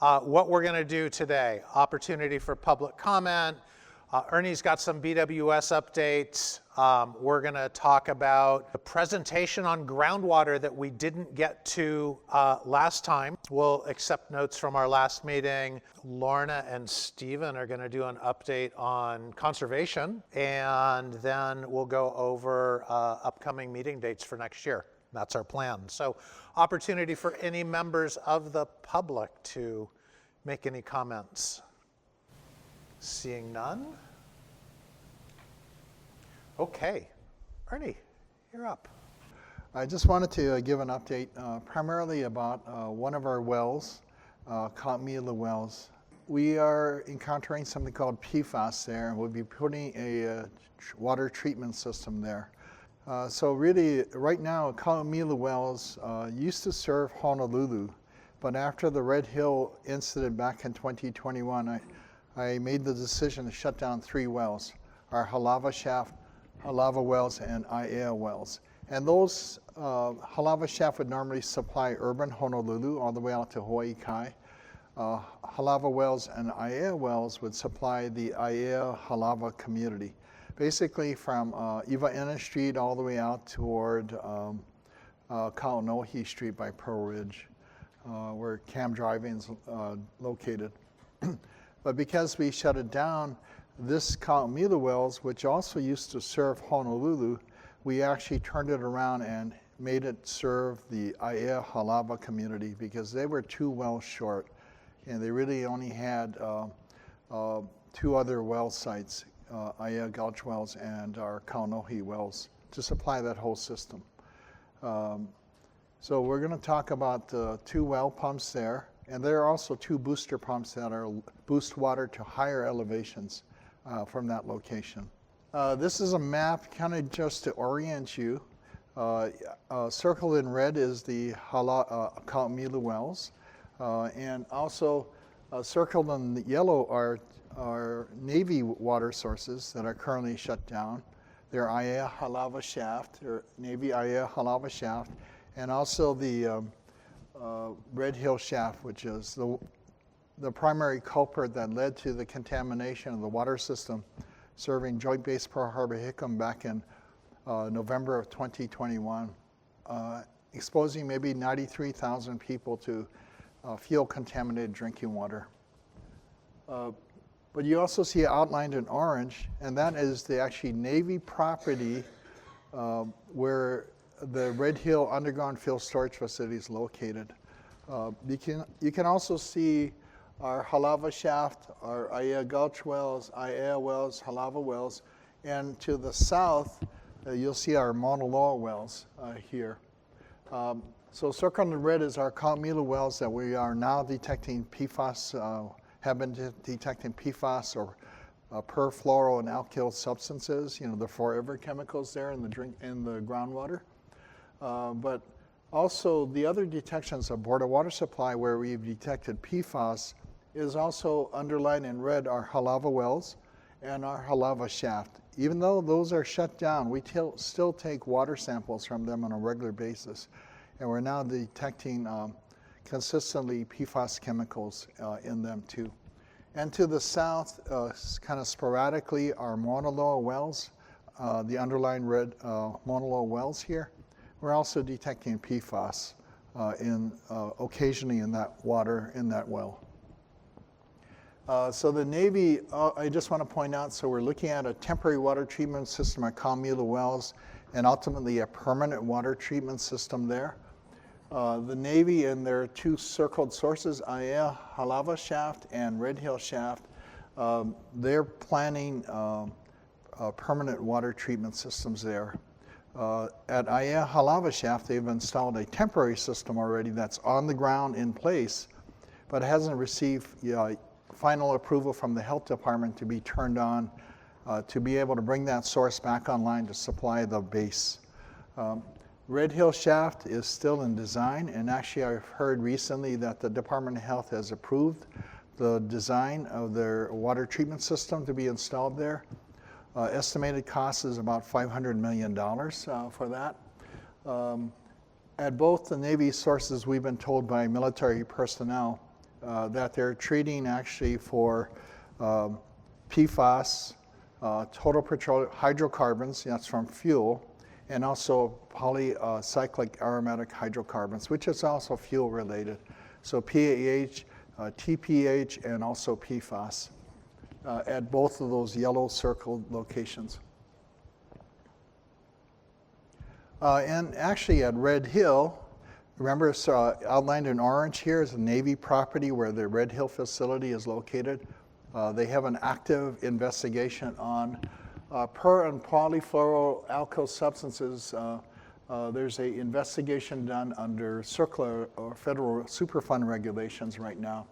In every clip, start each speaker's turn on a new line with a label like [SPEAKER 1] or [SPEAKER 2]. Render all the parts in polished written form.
[SPEAKER 1] What we're going to do today, opportunity for public comment. Ernie's got some BWS updates. We're going to talk about a presentation on groundwater that we didn't get to last time. We'll accept notes from our last meeting. Lorna and Stephen are going to do an update on conservation, and then we'll go over upcoming meeting dates for next year. That's our plan. So opportunity for any members of the public to make any comments. Seeing none? Okay. Ernie, you're up.
[SPEAKER 2] I just wanted to give an update primarily about one of our wells, Kaumila wells. We are encountering something called PFAS there, and we'll be putting a water treatment system there. So really, right now, Kaumila wells used to serve Honolulu, but after the Red Hill incident back in 2021, I made the decision to shut down 3 wells, our Halava Shaft, Halava wells, and Aiea wells. And those Halava Shaft would normally supply urban Honolulu all the way out to Hawaii Kai. Halava wells and Aiea wells would supply the Aiea Halava community, basically from Iwa'ena Street all the way out toward Kaunohi Street by Pearl Ridge, where Cam Driving's located. But because we shut it down, this Kaumila wells, which also used to serve Honolulu, we actually turned it around and made it serve the Aiea Halava community because they were 2 wells short, and they really only had 2 other well sites, Aiea Gulch wells and our Kaunohi wells, to supply that whole system. So we're going to talk about the 2 well pumps there, and there are also 2 booster pumps that are boost water to higher elevations from that location. This is a map kind of just to orient you. Circled in red is the Kaumila wells, and also circled in yellow are Navy water sources that are currently shut down. They're Aiea Halava Shaft, or Navy Aiea Halava Shaft, and also the Red Hill Shaft, which is the primary culprit that led to the contamination of the water system serving Joint Base Pearl Harbor Hickam back in November of 2021, exposing maybe 93,000 people to fuel-contaminated drinking water. But you also see outlined in orange, and that is the actually Navy property where the Red Hill Underground Fuel Storage Facility is located. You can also see our Halava Shaft, our Aiea Gulch wells, Aiea wells, Halava wells, and to the south, you'll see our Mauna Loa wells here. So circled in red is our Kaumila wells that we are now detecting PFAS, have been detecting PFAS or perfluoro and alkyl substances, the forever chemicals there in the groundwater. But also the other detections of Board of Water Supply where we've detected PFAS is also underlined in red our Halava wells and our Halava Shaft. Even though those are shut down, we still take water samples from them on a regular basis. And we're now detecting consistently PFAS chemicals in them too. And to the south, kind of sporadically, our Mauna Loa wells, the underlined red Mauna Loa wells here. We're also detecting PFAS occasionally in that water in that well. So the Navy, I just want to point out, so we're looking at a temporary water treatment system at Kaumila wells and ultimately a permanent water treatment system there. The Navy and their 2 circled sources, Aiea Halava Shaft and Red Hill Shaft, they're planning permanent water treatment systems there. At Aiea Halava Shaft, they've installed a temporary system already that's on the ground in place, but hasn't received final approval from the health department to be turned on to be able to bring that source back online to supply the base. Red Hill Shaft is still in design, and actually I've heard recently that the Department of Health has approved the design of their water treatment system to be installed there. Estimated cost is about $500 million for that. At both the Navy sources, we've been told by military personnel that they're treating actually for PFAS, total petroleum hydrocarbons, that's from fuel, and also polycyclic aromatic hydrocarbons, which is also fuel related. So PAH, TPH, and also PFAS at both of those yellow circled locations. And actually at Red Hill, remember it's outlined in orange here is a Navy property where the Red Hill facility is located. They have an active investigation on per and polyfluoroalkyl substances. There's an investigation done under CERCLA or federal Superfund regulations right now.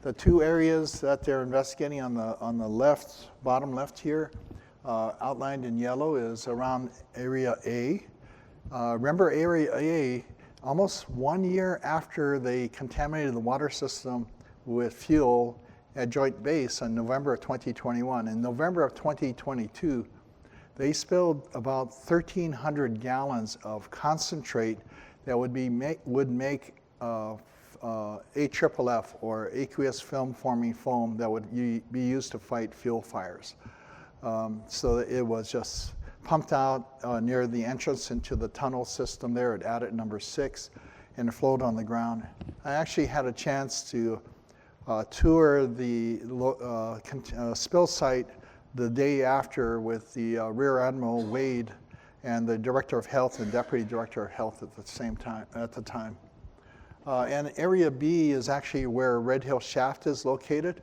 [SPEAKER 2] The two areas that they're investigating on the left, bottom left here, outlined in yellow, is around Area A. Remember Area A, almost 1 year after they contaminated the water system with fuel at Joint Base in November of 2021. In November of 2022, they spilled about 1,300 gallons of concentrate that would make AFFF, or aqueous film forming foam, that would be used to fight fuel fires. So it was just pumped out near the entrance into the tunnel system there at adit number 6 and flowed on the ground. I actually had a chance to tour the spill site the day after with the Rear Admiral Wade and the Director of Health and Deputy Director of Health at the time. And Area B is actually where Red Hill Shaft is located.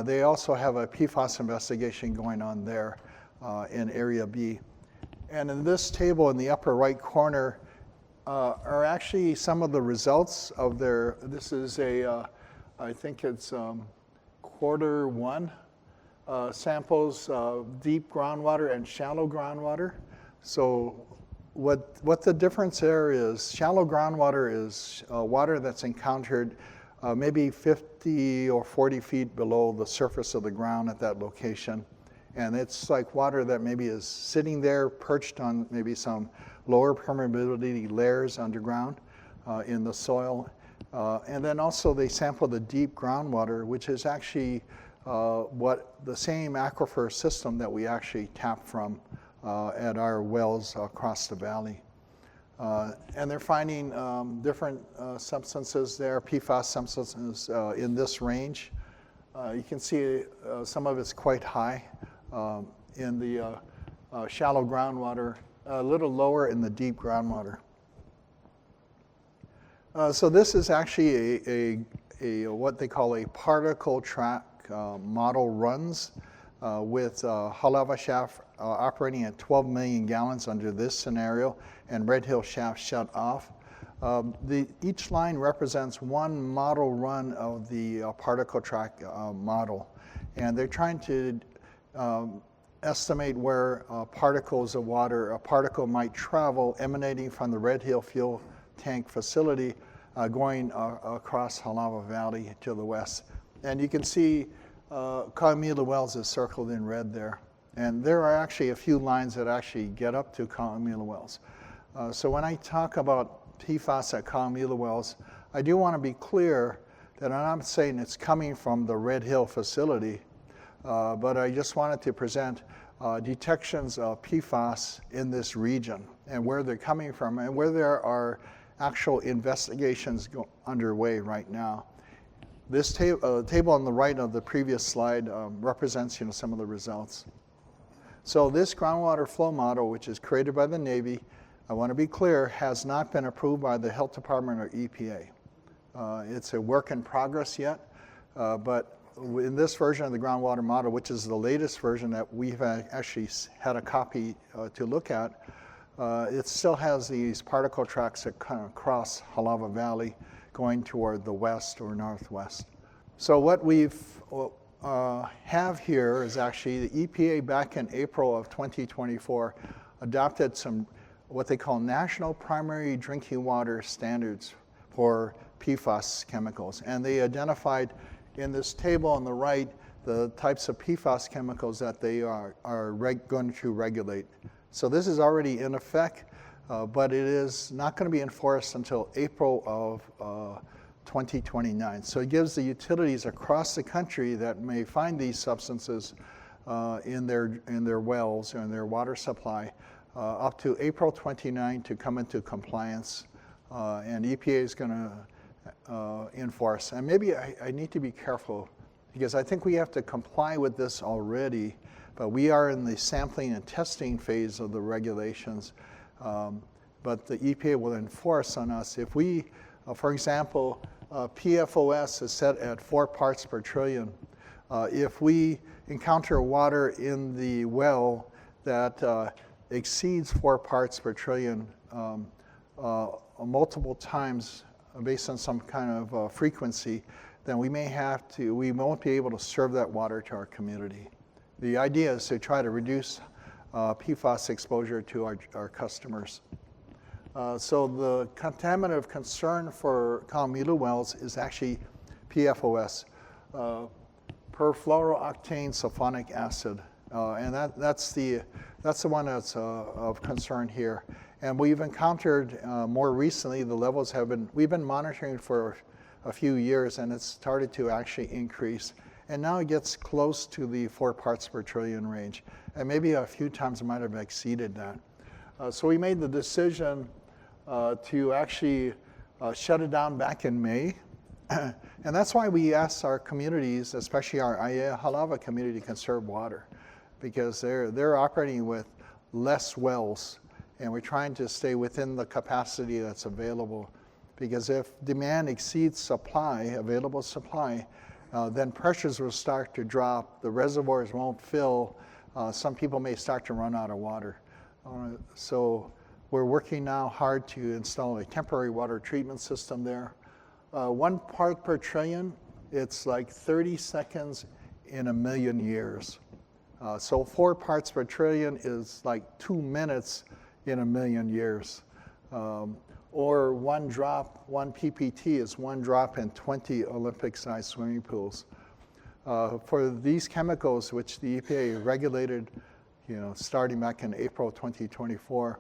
[SPEAKER 2] They also have a PFAS investigation going on there in Area B. And in this table in the upper right corner are actually some of the results of their, this is I think it's Q1 samples, deep groundwater and shallow groundwater. So what the difference there is, shallow groundwater is water that's encountered maybe 50 or 40 feet below the surface of the ground at that location. And it's like water that maybe is sitting there perched on maybe some lower permeability layers underground in the soil. And then also they sample the deep groundwater, which is actually what the same aquifer system that we actually tap from at our wells across the valley. And they're finding different substances there, PFAS substances in this range. You can see some of it's quite high in the shallow groundwater, a little lower in the deep groundwater. So this is actually a what they call a particle track model runs with Halava Shaft operating at 12 million gallons under this scenario and Red Hill Shaft shut off. Each line represents one model run of the particle track model. And they're trying to estimate where particles of water, a particle might travel emanating from the Red Hill fuel tank facility going across Halava Valley to the west. And you can see Kaumila Wells is circled in red there. And there are actually a few lines that actually get up to Kaumila Wells. So when I talk about PFAS at Kaumila Wells, I do want to be clear that I'm not saying it's coming from the Red Hill facility, but I just wanted to present detections of PFAS in this region and where they're coming from and where there are actual investigations underway right now. This table on the right of the previous slide represents some of the results. So this groundwater flow model, which is created by the Navy, I want to be clear, has not been approved by the Health Department or EPA. It's a work in progress yet, but in this version of the groundwater model, which is the latest version that we've actually had a copy to look at, it still has these particle tracks that kind of cross Halava Valley going toward the west or northwest. So what we've have here is actually the EPA back in April of 2024 adopted some what they call national primary drinking water standards for PFAS chemicals. And they identified in this table on the right the types of PFAS chemicals that they are going to regulate. So this is already in effect, but it is not going to be enforced until April of 2029. So it gives the utilities across the country that may find these substances in their wells or in their water supply up to April 29 to come into compliance. And EPA is going to enforce. And maybe I need to be careful because I think we have to comply with this already, but we are in the sampling and testing phase of the regulations. But the EPA will enforce on us. If we, for example, PFOS is set at 4 parts per trillion. If we encounter water in the well that exceeds 4 parts per trillion multiple times based on some kind of frequency, then we won't be able to serve that water to our community. The idea is to try to reduce PFAS exposure to our customers. So the contaminant of concern for Kalamila wells is actually PFOS, perfluorooctane sulfonic acid, and that's the one that's of concern here. And we've encountered more recently the levels we've been monitoring for a few years, and it's started to actually increase. And now it gets close to the 4 parts per trillion range, and maybe a few times it might have exceeded that. So we made the decision to actually shut it down back in May. And that's why we asked our communities, especially our Aiea Halava community, to conserve water, because they're operating with less wells, and we're trying to stay within the capacity that's available. Because if demand exceeds supply, available supply, then pressures will start to drop, the reservoirs won't fill, some people may start to run out of water. So we're working now hard to install a temporary water treatment system there. 1 part per trillion, it's like 30 seconds in a million years. So 4 parts per trillion is like 2 minutes in a million years. Or 1 drop, 1 PPT is 1 drop in 20 Olympic-sized swimming pools. For these chemicals, which the EPA regulated, starting back in April 2024,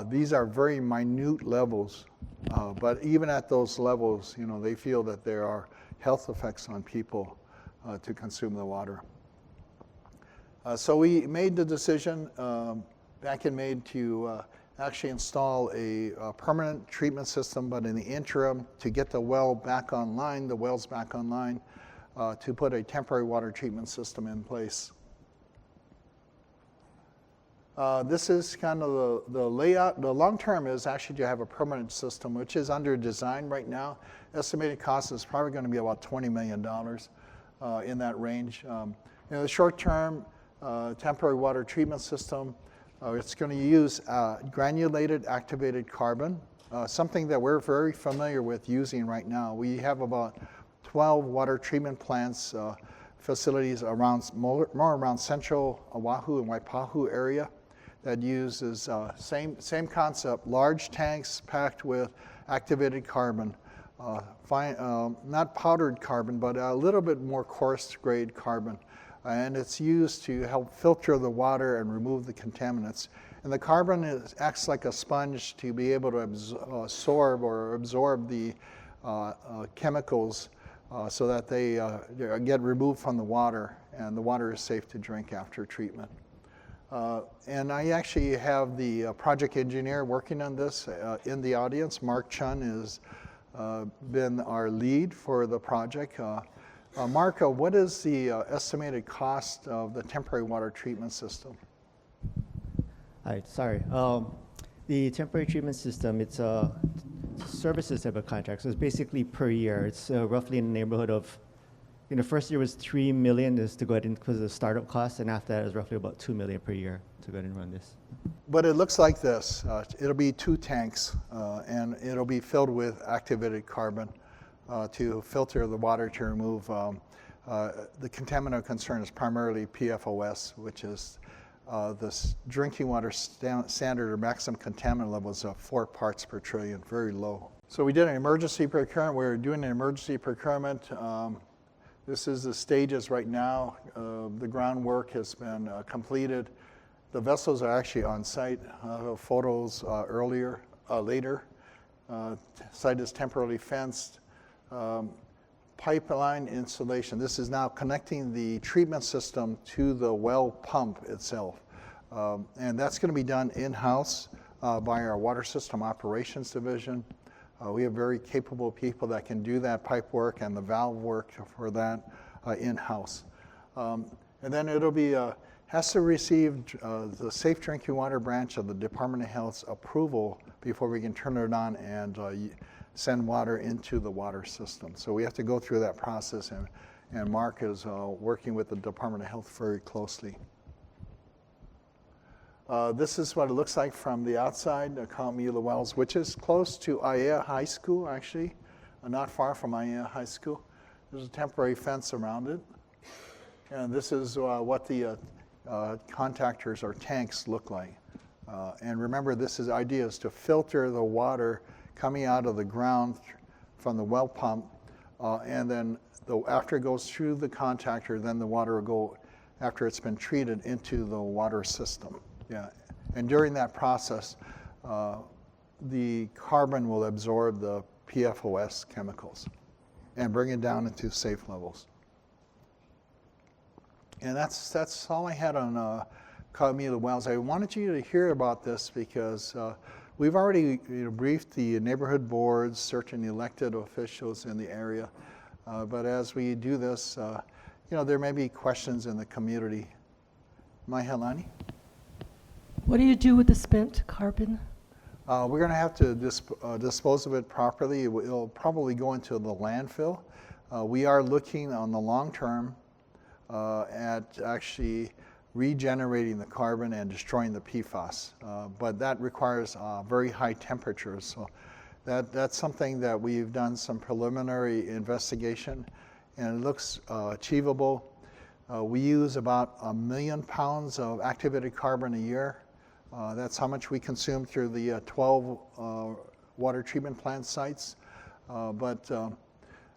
[SPEAKER 2] these are very minute levels, but even at those levels, they feel that there are health effects on people to consume the water. So we made the decision back in May to actually install a permanent treatment system, but in the interim, to get the wells back online, to put a temporary water treatment system in place. This is kind of the layout. The long term is actually to have a permanent system, which is under design right now. Estimated cost is probably going to be about $20 million in that range. In the short term, temporary water treatment system, it's going to use granulated activated carbon, something that we're very familiar with using right now. We have about 12 water treatment plants, facilities more around central Oahu and Waipahu area that uses same concept, large tanks packed with activated carbon, not powdered carbon, but a little bit more coarse grade carbon. And it's used to help filter the water and remove the contaminants. And the carbon acts like a sponge to be able to absorb the chemicals so that they get removed from the water, and the water is safe to drink after treatment. And I actually have the project engineer working on this in the audience. Mark Chun has been our lead for the project. Mark, what is the estimated cost of the temporary water treatment system?
[SPEAKER 3] Hi, sorry. The temporary treatment system, it's a services type of contract, so it's basically per year. It's roughly in the neighborhood of, first year was $3 million is to go ahead and because of the startup costs, and after that it was roughly about $2 million per year to go ahead and run this.
[SPEAKER 2] But it looks like this. It'll be 2 tanks, and it'll be filled with activated carbon to filter the water to remove the contaminant of concern is primarily PFOS, which is the drinking water standard or maximum contaminant levels of 4 parts per trillion, very low. So we did an emergency procurement. We're doing an emergency procurement. This is the stages right now. The groundwork has been completed. The vessels are actually on site. Photos later. Site is temporarily fenced. pipeline installation. This is now connecting the treatment system to the well pump itself. And that's going to be done in-house by our Water System Operations Division. We have very capable people that can do that pipe work and the valve work for that in-house. And then it'll be, has to receive the Safe Drinking Water branch of the Department of Health's approval before we can turn it on and send water into the water system. So we have to go through that process, and Mark is working with the Department of Health very closely. This is what it looks like from the outside, the Kaumila Wells, which is close to Aiea High School, actually, not far from Aiea High School. There's a temporary fence around it. And this is what the contactors or tanks look like. And remember, this is idea is to filter the water coming out of the ground from the well pump, and then after it goes through the contactor, then the water will go, after it's been treated, into the water system. Yeah, and during that process, the carbon will absorb the PFOS chemicals and bring it down into safe levels. And that's all I had on Kaumila Wells. I wanted you to hear about this because we've already briefed the neighborhood boards, certain elected officials in the area. But as we do this, there may be questions in the community. Mahelani?
[SPEAKER 4] What do you do with the spent carbon?
[SPEAKER 2] We're going to have to dispose of it properly. It'll probably go into the landfill. We are looking on the long term at actually regenerating the carbon and destroying the PFAS. But that requires very high temperatures. So that's something that we've done some preliminary investigation, and it looks achievable. We use about 1 million pounds of activated carbon a year. That's how much we consume through the 12 water treatment plant sites. But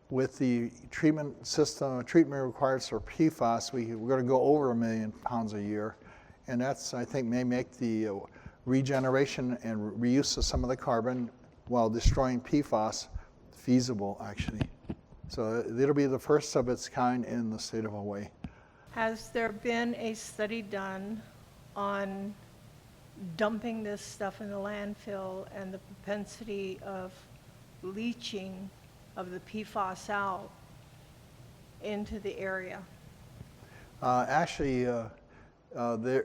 [SPEAKER 2] with the treatment required for PFAS, we're going to go over 1 million pounds a year. And that's, I think, may make the regeneration and reuse of some of the carbon while destroying PFAS feasible, actually. So it'll be the first of its kind in the state of Hawaii.
[SPEAKER 5] Has there been a study done on dumping this stuff in the landfill and the propensity of leaching of the PFAS out into the area?
[SPEAKER 2] Actually, there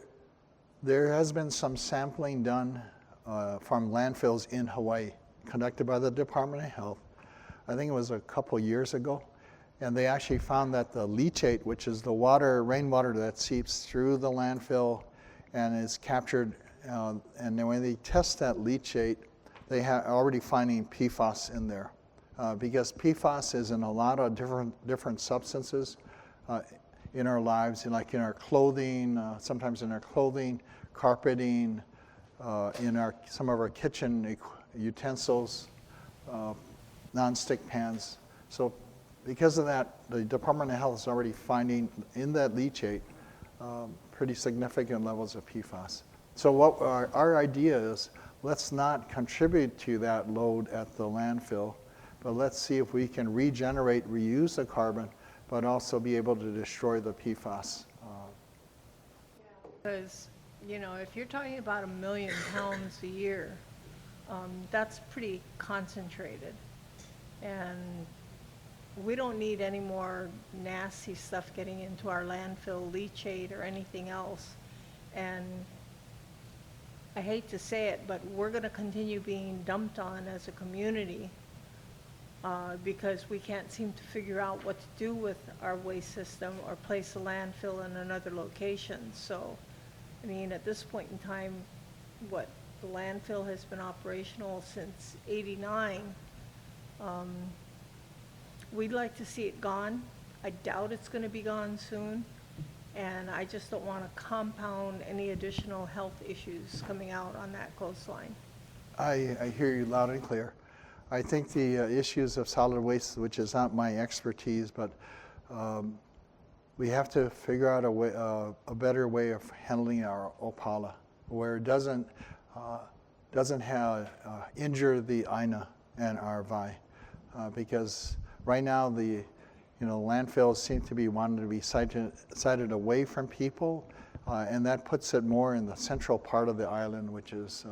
[SPEAKER 2] has been some sampling done from landfills in Hawaii, conducted by the Department of Health. I think it was a couple years ago. And they actually found that the leachate, which is the rainwater that seeps through the landfill and is captured, and then when they test that leachate, they are already finding PFAS in there. Because PFAS is in a lot of different substances in our lives, like in our clothing, sometimes in our clothing, carpeting, in some of our kitchen utensils, non-stick pans. So because of that, the Department of Health is already finding in that leachate pretty significant levels of PFAS. So what our idea is, let's not contribute to that load at the landfill, but let's see if we can regenerate, reuse the carbon, but also be able to destroy the PFAS.
[SPEAKER 5] Because, if you're talking about 1 million pounds a year, that's pretty concentrated. And we don't need any more nasty stuff getting into our landfill, leachate, or anything else. And I hate to say it, but we're going to continue being dumped on as a community because we can't seem to figure out what to do with our waste system or place a landfill in another location. So, at this point in time, the landfill has been operational since '89. We'd like to see it gone. I doubt it's going to be gone soon. And I just don't want to compound any additional health issues coming out on that coastline.
[SPEAKER 2] I hear you loud and clear. I think the issues of solid waste, which is not my expertise, but we have to figure out a better way of handling our Opala, where it doesn't injure the Aina and our Vai, because Right now, the landfills seem to be wanting to be sited away from people, and that puts it more in the central part of the island, which is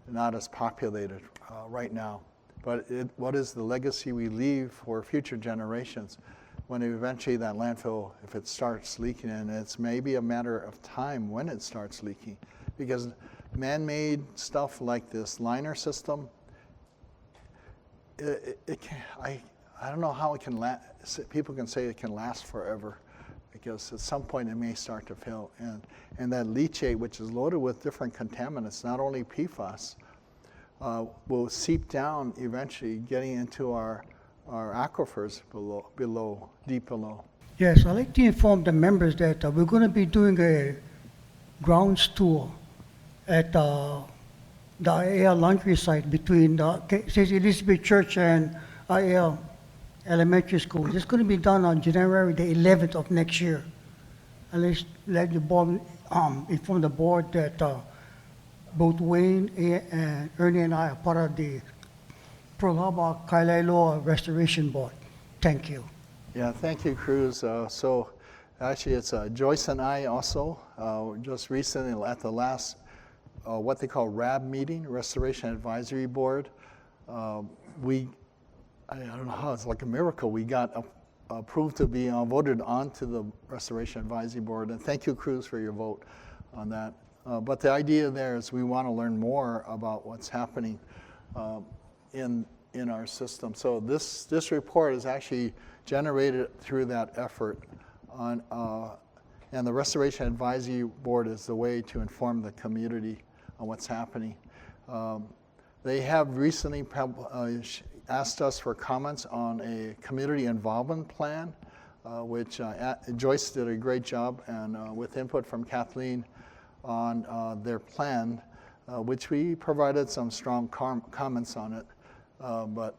[SPEAKER 2] not as populated right now. But what is the legacy we leave for future generations when eventually that landfill, if it starts leaking, and it's maybe a matter of time when it starts leaking, because man-made stuff like this liner system, it can, I don't know how it can last. People can say it can last forever, because at some point it may start to fail. And that leachate, which is loaded with different contaminants, not only PFAS, will seep down eventually, getting into our aquifers deep below.
[SPEAKER 6] Yes, I'd like to inform the members that we're going to be doing a grounds tour at the IAL laundry site between the St. Elizabeth Church and IAL Elementary School. This is going to be done on January the 11th of next year. I'd like the board, inform the board that both Wayne and Ernie and I are part of the Pearl Harbor Kailailoa Restoration Board. Thank you.
[SPEAKER 2] Yeah, thank you, Cruz. So actually it's Joyce and I also, just recently at the last, what they call RAB meeting, Restoration Advisory Board. I don't know how, it's like a miracle. We got approved to be voted onto the Restoration Advisory Board. And thank you, Cruz, for your vote on that. But the idea there is we want to learn more about what's happening in our system. So this report is actually generated through that effort on, and the Restoration Advisory Board is the way to inform the community on what's happening. They have recently asked us for comments on a community involvement plan, which Joyce did a great job, and with input from Kathleen on their plan, which we provided some strong comments on it. But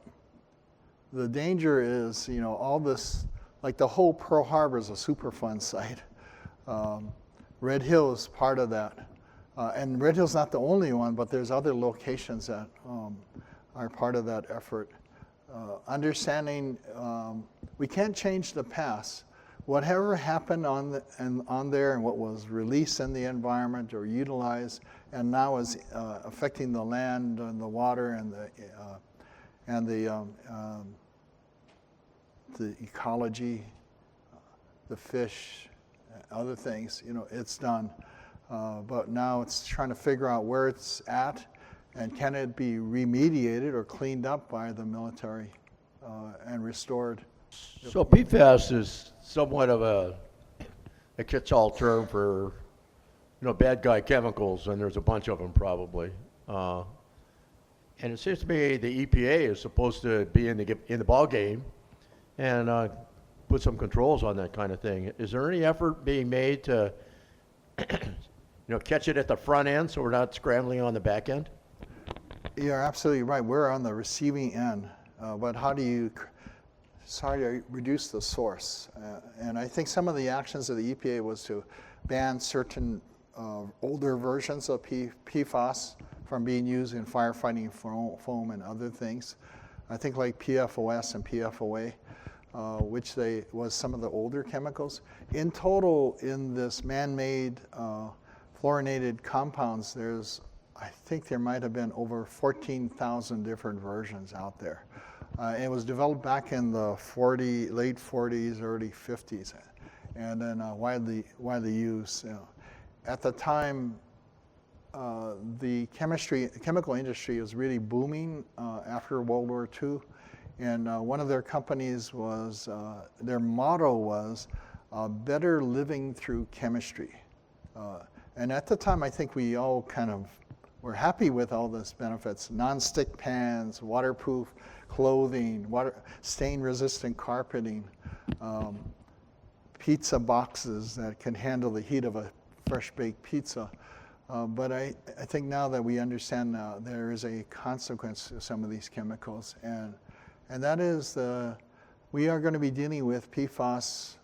[SPEAKER 2] the danger is, all this, like the whole Pearl Harbor is a Superfund site. Red Hill is part of that. And Red Hill's not the only one, but there's other locations that are part of that effort. Understanding we can't change the past. Whatever happened on there and what was released in the environment or utilized and now is affecting the land and the water and the ecology, the fish, other things, it's done. But now it's trying to figure out where it's at and can it be remediated or cleaned up by the military and restored.
[SPEAKER 7] So PFAS is somewhat of a catch-all term for, bad guy chemicals, and there's a bunch of them probably. And it seems to me the EPA is supposed to be in the ball game and put some controls on that kind of thing. Is there any effort being made to, catch it at the front end so we're not scrambling on the back end?
[SPEAKER 2] You're absolutely right. We're on the receiving end, but how do you reduce the source? And I think some of the actions of the EPA was to ban certain older versions of PFAS from being used in firefighting foam and other things. I think like PFOS and PFOA, which was some of the older chemicals. In total, in this man-made fluorinated compounds, I think there might have been over 14,000 different versions out there. It was developed back in the late 40s, early 50s, and then widely used. At the time, the chemical industry was really booming after World War II, and one of their companies was, their motto was, better living through chemistry. And at the time, I think we all kind of were happy with all those benefits: non-stick pans, waterproof clothing, stain-resistant carpeting, pizza boxes that can handle the heat of a fresh-baked pizza. But I think now that we understand now, there is a consequence to some of these chemicals, and that is we are going to be dealing with PFAS,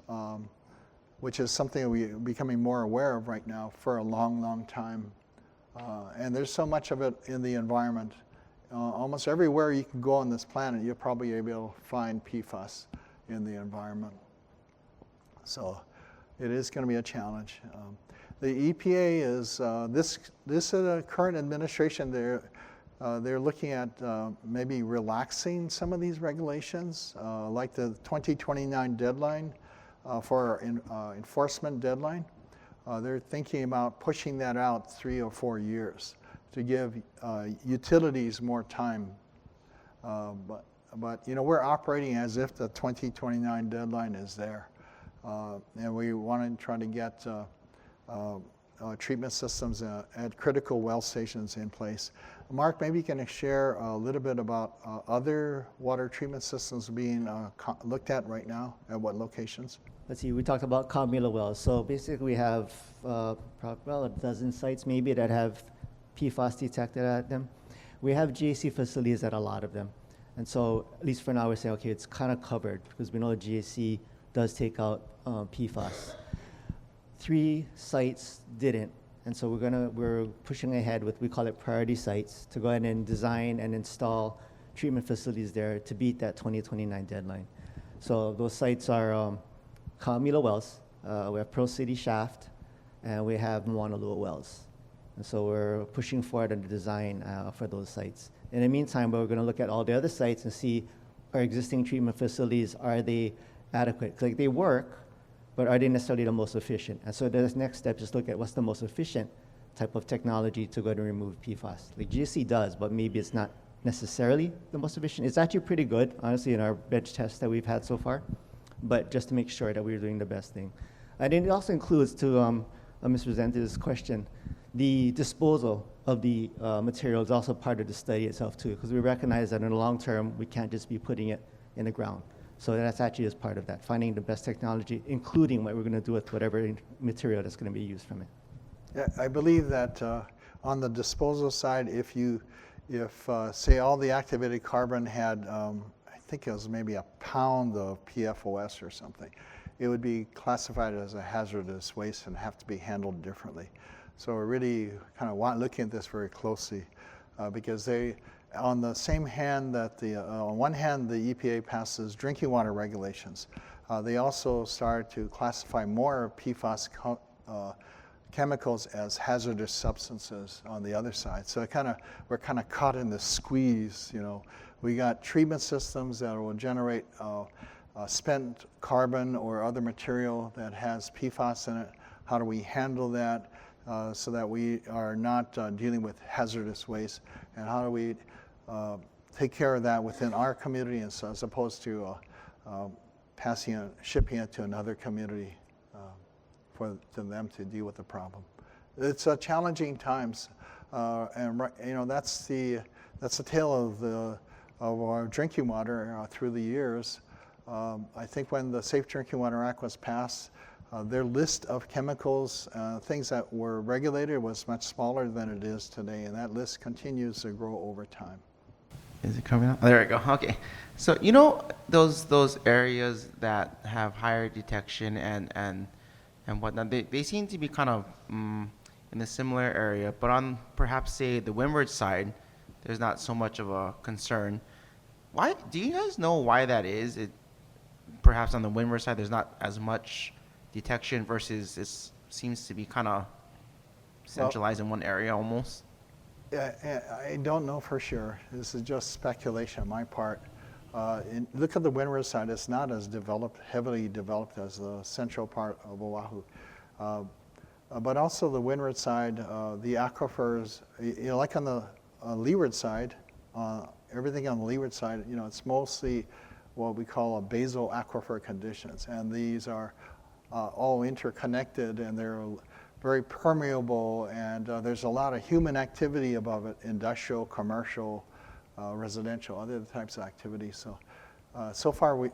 [SPEAKER 2] which is something we're becoming more aware of right now for a long, long time. And there's so much of it in the environment almost everywhere you can go on this planet, you'll probably be able to find PFAS in the environment. So it is going to be a challenge. The EPA is, this current administration, they're looking at maybe relaxing some of these regulations, like the 2029 deadline for enforcement deadline. They're thinking about pushing that out 3 or 4 years to give utilities more time. But you know, we're operating as if the 2029 deadline is there. And we want to try to get treatment systems at critical well stations in place. Mark, maybe you can share a little bit about other water treatment systems being looked at right now, at what locations?
[SPEAKER 3] Let's see, we talked about Carmela wells. So basically we have a dozen sites maybe that have PFAS detected at them. We have GAC facilities at a lot of them. And so at least for now we're saying, okay, it's kind of covered because we know GAC does take out PFAS. 3 sites didn't. And so we're pushing ahead with, we call it priority sites, to go ahead and design and install treatment facilities there to beat that 2029 deadline. So those sites are Carmela wells, we have Pearl City Shaft, and we have Moanalua wells. And so we're pushing forward on the design for those sites. In the meantime, we're going to look at all the other sites and see our existing treatment facilities, are they adequate? Like, they work, but are they necessarily the most efficient? And so the next step is look at what's the most efficient type of technology to go and remove PFAS. Like GSC does, but maybe it's not necessarily the most efficient. It's actually pretty good, honestly, in our bench tests that we've had so far, but just to make sure that we're doing the best thing. And then it also includes, to Ms. Resente's question, the disposal of the material is also part of the study itself too, because we recognize that in the long term, we can't just be putting it in the ground. So that's actually as part of that, finding the best technology, including what we're going to do with whatever material that's going to be used from it.
[SPEAKER 2] Yeah, I believe that on the disposal side, if say all the activated carbon had, I think it was maybe a pound of PFOS or something, it would be classified as a hazardous waste and have to be handled differently. So we're really kind of looking at this very closely because they, on the same hand that on one hand, the EPA passes drinking water regulations. They also started to classify more PFAS chemicals as hazardous substances on the other side. So we're kind of caught in this squeeze. You know, we got treatment systems that will generate spent carbon or other material that has PFAS in it. How do we handle that so that we are not dealing with hazardous waste? And how do we take care of that within our community as opposed to shipping it to another community for them to deal with the problem. It's challenging times, and you know that's the tale of our drinking water through the years. I think when the Safe Drinking Water Act was passed, their list of chemicals, things that were regulated, was much smaller than it is today, and that list continues to grow over time.
[SPEAKER 8] Is it coming up? Oh, there we go. Okay. So, you know, those areas that have higher detection and whatnot, they seem to be kind of in a similar area, but on perhaps, say, the windward side, there's not so much of a concern. Why? Do you guys know why that is? Perhaps on the windward side, there's not as much detection versus it seems to be kind of centralized in one area almost.
[SPEAKER 2] I don't know for sure. This is just speculation on my part. Look at the windward side. It's not as heavily developed as the central part of Oahu. But also the windward side, the aquifers, you know, like on the leeward side, everything on the leeward side, you know, it's mostly what we call a basal aquifer conditions. And these are all interconnected, and they're very permeable, and there's a lot of human activity above it, industrial, commercial, residential, other types of activities. So far, we,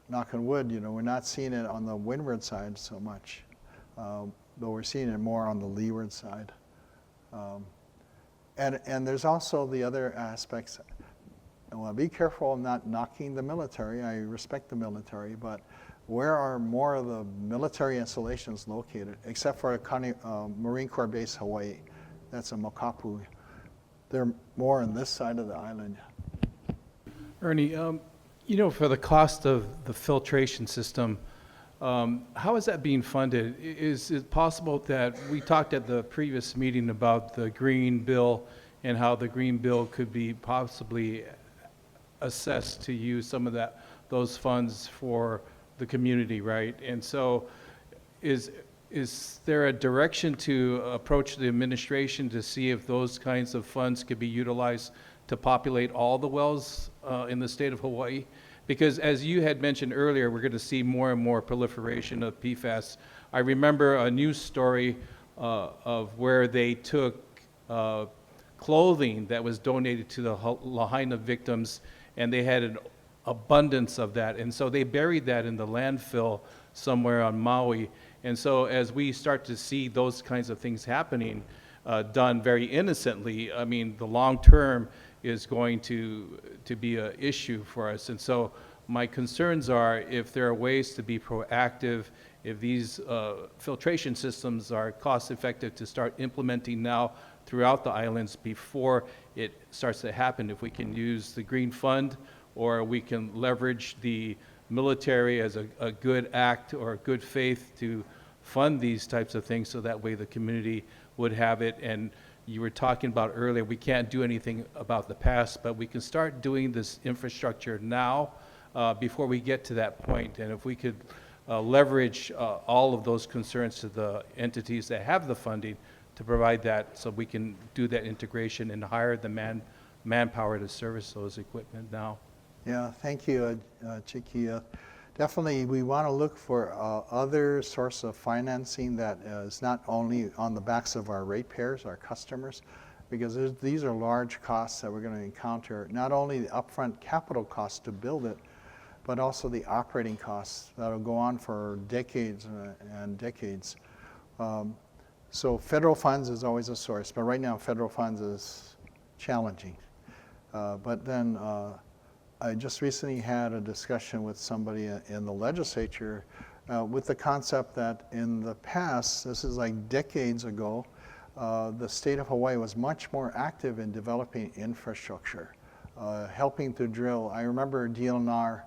[SPEAKER 2] knock on wood, you know, we're not seeing it on the windward side so much, though we're seeing it more on the leeward side. And there's also the other aspects. I want to be careful of not knocking the military. I respect the military, but where are more of the military installations located, except for Marine Corps Base Hawaii? That's in Makapu. they're more on this side of the island.
[SPEAKER 9] Ernie, for the cost of the filtration system, how is that being funded? Is it possible that we talked at the previous meeting about the green bill and how the green bill could be possibly assessed to use some of those funds for the community, right? And so is there a direction to approach the administration to see if those kinds of funds could be utilized to populate all the wells in the state of Hawaii? Because as you had mentioned earlier, we're going to see more and more proliferation of PFAS. I remember a news story of where they took clothing that was donated to the Lahaina victims, and they had an abundance of that. And so they buried that in the landfill somewhere on Maui. And so as we start to see those kinds of things happening, done very innocently, I mean, the long term is going to be an issue for us. And so my concerns are if there are ways to be proactive, if these filtration systems are cost effective to start implementing now throughout the islands before it starts to happen, if we can use the Green Fund or we can leverage the military as a good act or a good faith to fund these types of things so that way the community would have it. And you were talking about earlier, we can't do anything about the past, but we can start doing this infrastructure now before we get to that point. And if we could leverage all of those concerns to the entities that have the funding to provide that, so we can do that integration and hire the manpower to service those equipment now.
[SPEAKER 2] Yeah, thank you, Chiki. Definitely, we want to look for other source of financing that is not only on the backs of our ratepayers, our customers, because these are large costs that we're going to encounter, not only the upfront capital costs to build it, but also the operating costs that will go on for decades and decades. So federal funds is always a source, but right now federal funds is challenging. But then I just recently had a discussion with somebody in the legislature with the concept that in the past, this is like decades ago, the state of Hawaii was much more active in developing infrastructure, helping to drill. I remember DLNR,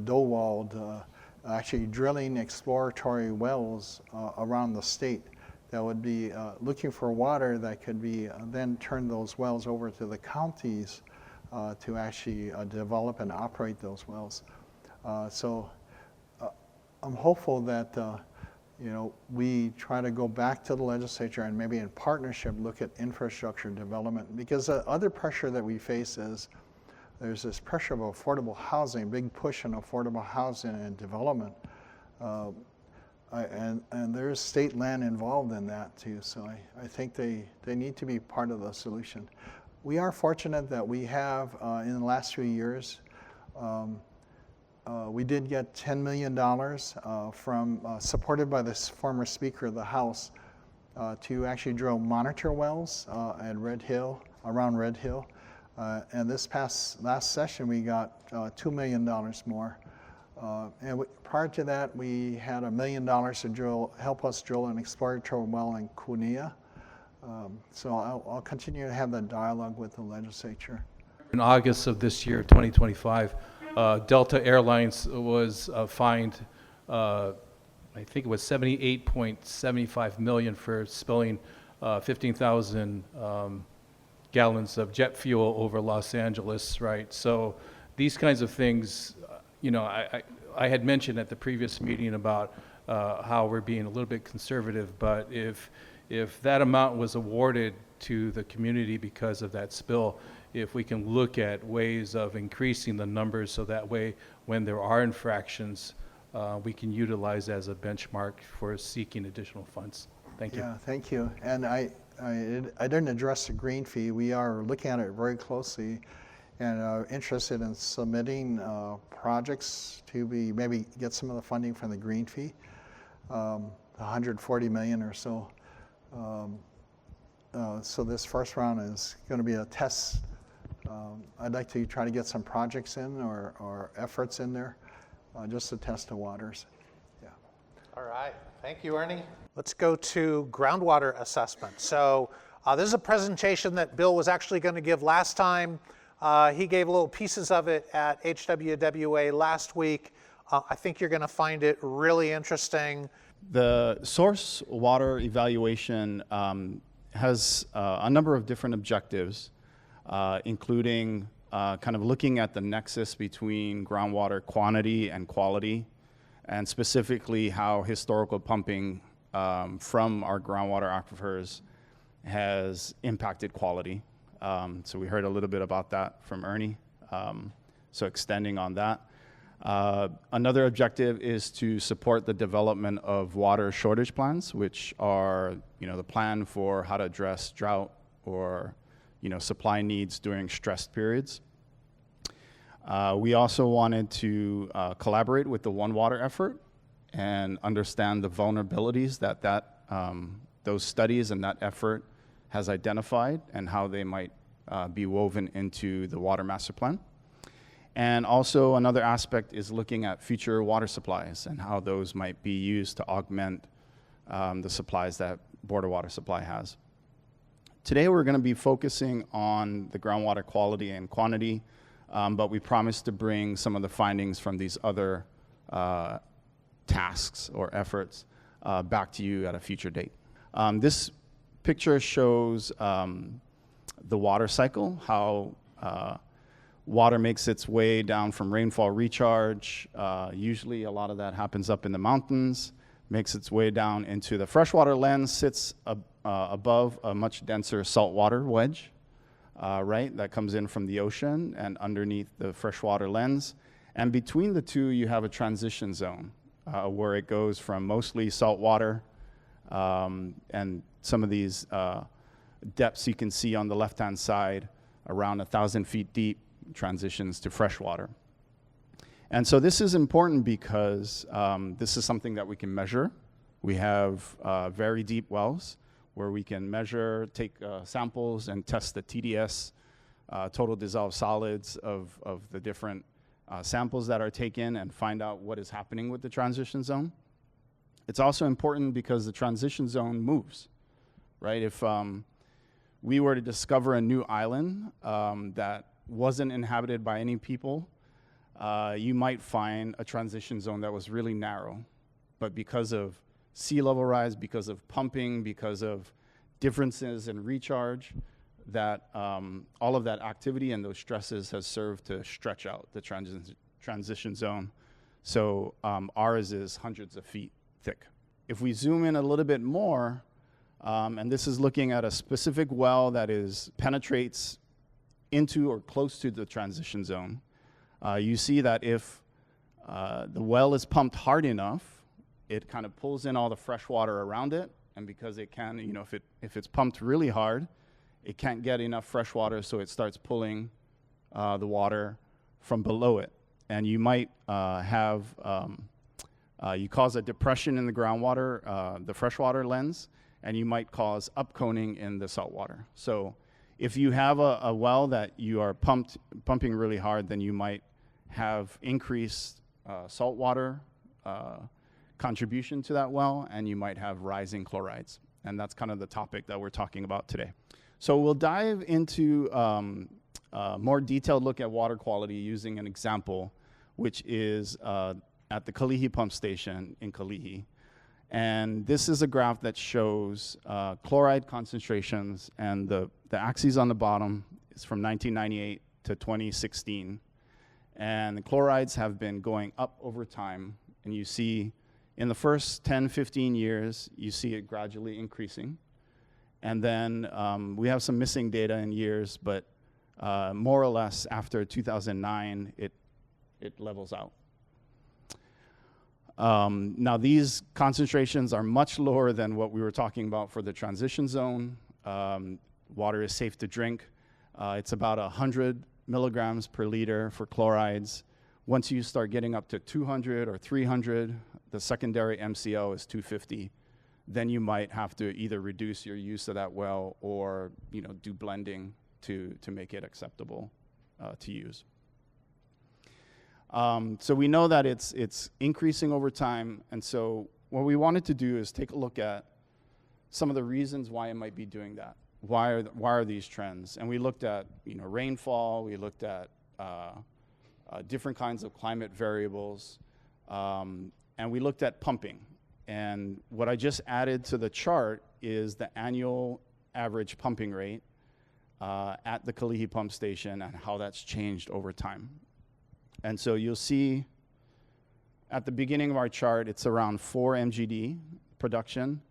[SPEAKER 2] Dowald, actually drilling exploratory wells around the state that would be looking for water that could be then turn those wells over to the counties to actually develop and operate those wells. So I'm hopeful that we try to go back to the legislature and maybe in partnership look at infrastructure development, because the other pressure that we face is there's this pressure of affordable housing, big push on affordable housing and development. And there's state land involved in that too, so I think they need to be part of the solution. We are fortunate that we have, in the last few years, we did get $10 million from, supported by this former Speaker of the House, to actually drill monitor wells at Red Hill, around Red Hill. And this last session, we got $2 million more. And prior to that, we had $1 million to help us drill an exploratory well in Kunia. So I'll continue to have that dialogue with the legislature.
[SPEAKER 9] In August of this year, 2025, Delta Airlines was fined, I think it was $78.75 million for spilling 15,000 gallons of jet fuel over Los Angeles, right? So these kinds of things, I had mentioned at the previous meeting about how we're being a little bit conservative, but if that amount was awarded to the community because of that spill, if we can look at ways of increasing the numbers so that way when there are infractions, we can utilize as a benchmark for seeking additional funds. Thank you.
[SPEAKER 2] Yeah, thank you. And I didn't address the green fee. We are looking at it very closely and are interested in submitting projects to maybe get some of the funding from the green fee, 140 million or so. So this first round is going to be a test. I'd like to try to get some projects in or efforts in there just to test the waters. Yeah.
[SPEAKER 1] All right. Thank you, Ernie. Let's go to groundwater assessment. So This is a presentation that Bill was actually going to give last time. He gave little pieces of it at HWWA last week. I think you're going to find it really interesting.
[SPEAKER 10] The source water evaluation has a number of different objectives, including kind of looking at the nexus between groundwater quantity and quality, and specifically how historical pumping from our groundwater aquifers has impacted quality. So we heard a little bit about that from Ernie, so extending on that. Another objective is to support the development of water shortage plans, which are, the plan for how to address drought or, supply needs during stressed periods. We also wanted to collaborate with the One Water effort and understand the vulnerabilities that those studies and that effort has identified and how they might be woven into the water master plan. And also another aspect is looking at future water supplies and how those might be used to augment the supplies that Board of Water Supply has. Today we're going to be focusing on the groundwater quality and quantity, but we promise to bring some of the findings from these other tasks or efforts back to you at a future date. This picture shows the water cycle, how water makes its way down from rainfall recharge. Usually a lot of that happens up in the mountains, makes its way down into the freshwater lens, sits above a much denser saltwater wedge, right, that comes in from the ocean and underneath the freshwater lens. And between the two, you have a transition zone where it goes from mostly saltwater and some of these depths you can see on the left-hand side, around 1,000 feet deep, transitions to freshwater. And so this is important because this is something that we can measure. We have very deep wells where we can measure, take samples and test the TDS, total dissolved solids of the different samples that are taken and find out what is happening with the transition zone. It's also important because the transition zone moves, right? If we were to discover a new island that wasn't inhabited by any people, you might find a transition zone that was really narrow. But because of sea level rise, because of pumping, because of differences in recharge, that all of that activity and those stresses has served to stretch out the transition zone. So ours is hundreds of feet thick. If we zoom in a little bit more, and this is looking at a specific well that penetrates into or close to the transition zone, you see that if the well is pumped hard enough, it kind of pulls in all the fresh water around it, and because it can, if it's pumped really hard, it can't get enough fresh water, so it starts pulling the water from below it. And you might you cause a depression in the groundwater, the freshwater lens, and you might cause upconing in the saltwater. So if you have a well that you are pumping really hard, then you might have increased saltwater contribution to that well, and you might have rising chlorides. And that's kind of the topic that we're talking about today. So we'll dive into more detailed look at water quality using an example, which is at the Kalihi pump station in Kalihi. And this is a graph that shows chloride concentrations, and the axis on the bottom is from 1998 to 2016. And the chlorides have been going up over time, and you see in the first 10, 15 years, you see it gradually increasing. And then we have some missing data in years, but more or less after 2009, it levels out. Now these concentrations are much lower than what we were talking about for the transition zone. Water is safe to drink. It's about 100 milligrams per liter for chlorides. Once you start getting up to 200 or 300, the secondary MCO is 250. Then you might have to either reduce your use of that well or do blending to make it acceptable to use. So we know that it's increasing over time, and so what we wanted to do is take a look at some of the reasons why it might be doing that. why are these trends? And we looked at rainfall, we looked at different kinds of climate variables, and we looked at pumping. And what I just added to the chart is the annual average pumping rate at the Kalihi pump station and how that's changed over time. And so you'll see at the beginning of our chart, it's around 4 MGD production.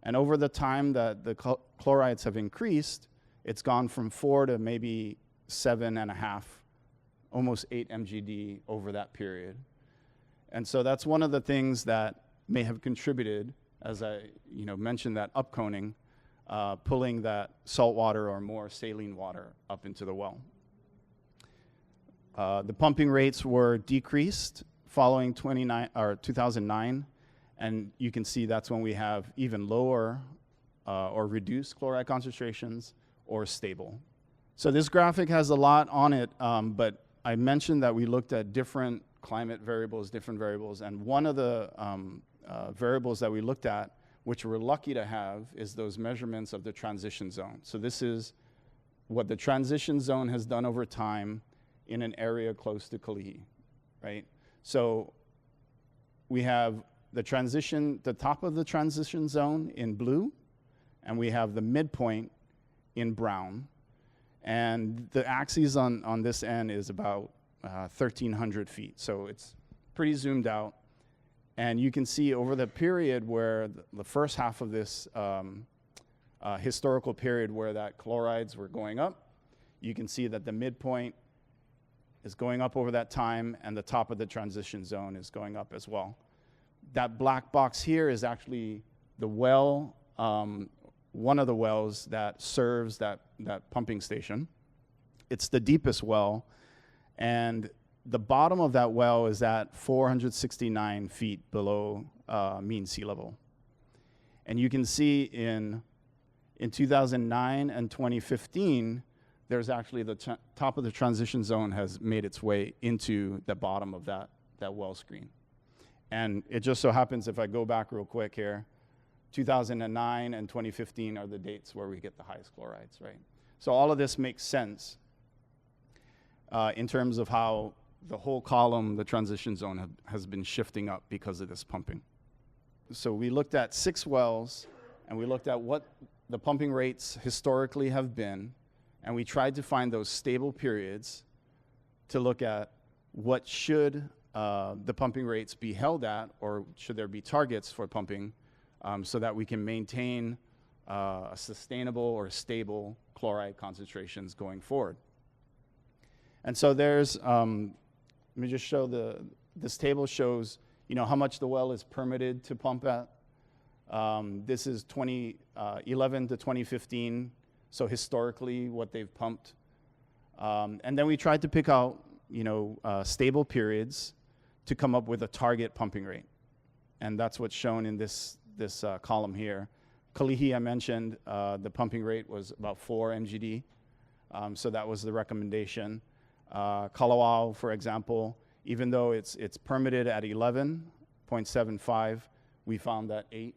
[SPEAKER 10] And over the time that the chlorides have increased, it's gone from 4 to maybe 7.5, almost 8 MGD over that period. And so that's one of the things that may have contributed, as I mentioned, that upconing, pulling that salt water or more saline water up into the well. The pumping rates were decreased following 2009, and you can see that's when we have even lower or reduced chloride concentrations or stable. So this graphic has a lot on it, but I mentioned that we looked at different climate variables, and one of the variables that we looked at, which we're lucky to have, is those measurements of the transition zone. So this is what the transition zone has done over time in an area close to Kalihi, right? So we have the top of the transition zone in blue, and we have the midpoint in brown. And the axis on this end is about 1,300 feet. So it's pretty zoomed out. And you can see over the period where the first half of this historical period where that chlorides were going up, you can see that the midpoint is going up over that time, and the top of the transition zone is going up as well. That black box here is actually the well, one of the wells that serves that pumping station. It's the deepest well, and the bottom of that well is at 469 feet below mean sea level. And you can see in 2009 and 2015, there's actually the top of the transition zone has made its way into the bottom of that well screen. And it just so happens, if I go back real quick here, 2009 and 2015 are the dates where we get the highest chlorides, right? So all of this makes sense in terms of how the whole column, the transition zone, has been shifting up because of this pumping. So we looked at 6 wells, and we looked at what the pumping rates historically have been, and we tried to find those stable periods to look at what should the pumping rates be held at, or should there be targets for pumping, so that we can maintain a sustainable or stable chloride concentrations going forward. And so there's, let me just show this table shows, how much the well is permitted to pump at. This is 2011 to 2015, so historically what they've pumped. And then we tried to pick out, stable periods to come up with a target pumping rate. And that's what's shown in this column here. Kalihi, I mentioned, the pumping rate was about 4 MGD, so that was the recommendation. Kalawao, for example, even though it's permitted at 11.75, we found that 8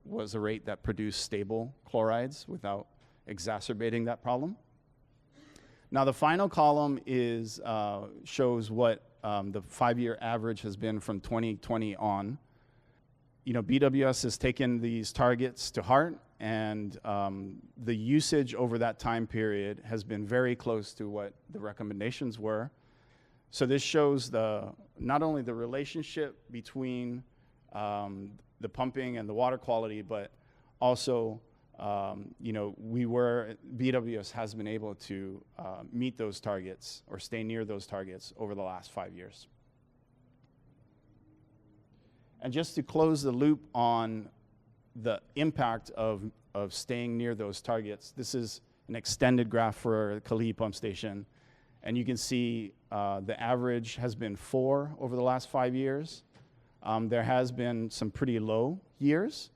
[SPEAKER 10] was a rate that produced stable chlorides without exacerbating that problem. Now the final column is shows what the 5-year average has been from 2020 on. BWS has taken these targets to heart, and the usage over that time period has been very close to what the recommendations were. So this shows not only the relationship between the pumping and the water quality, but also BWS has been able to meet those targets or stay near those targets over the last 5 years. And just to close the loop on the impact of staying near those targets, this is an extended graph for Kalihi Pump Station. And you can see the average has been 4 over the last 5 years. There has been some pretty low years.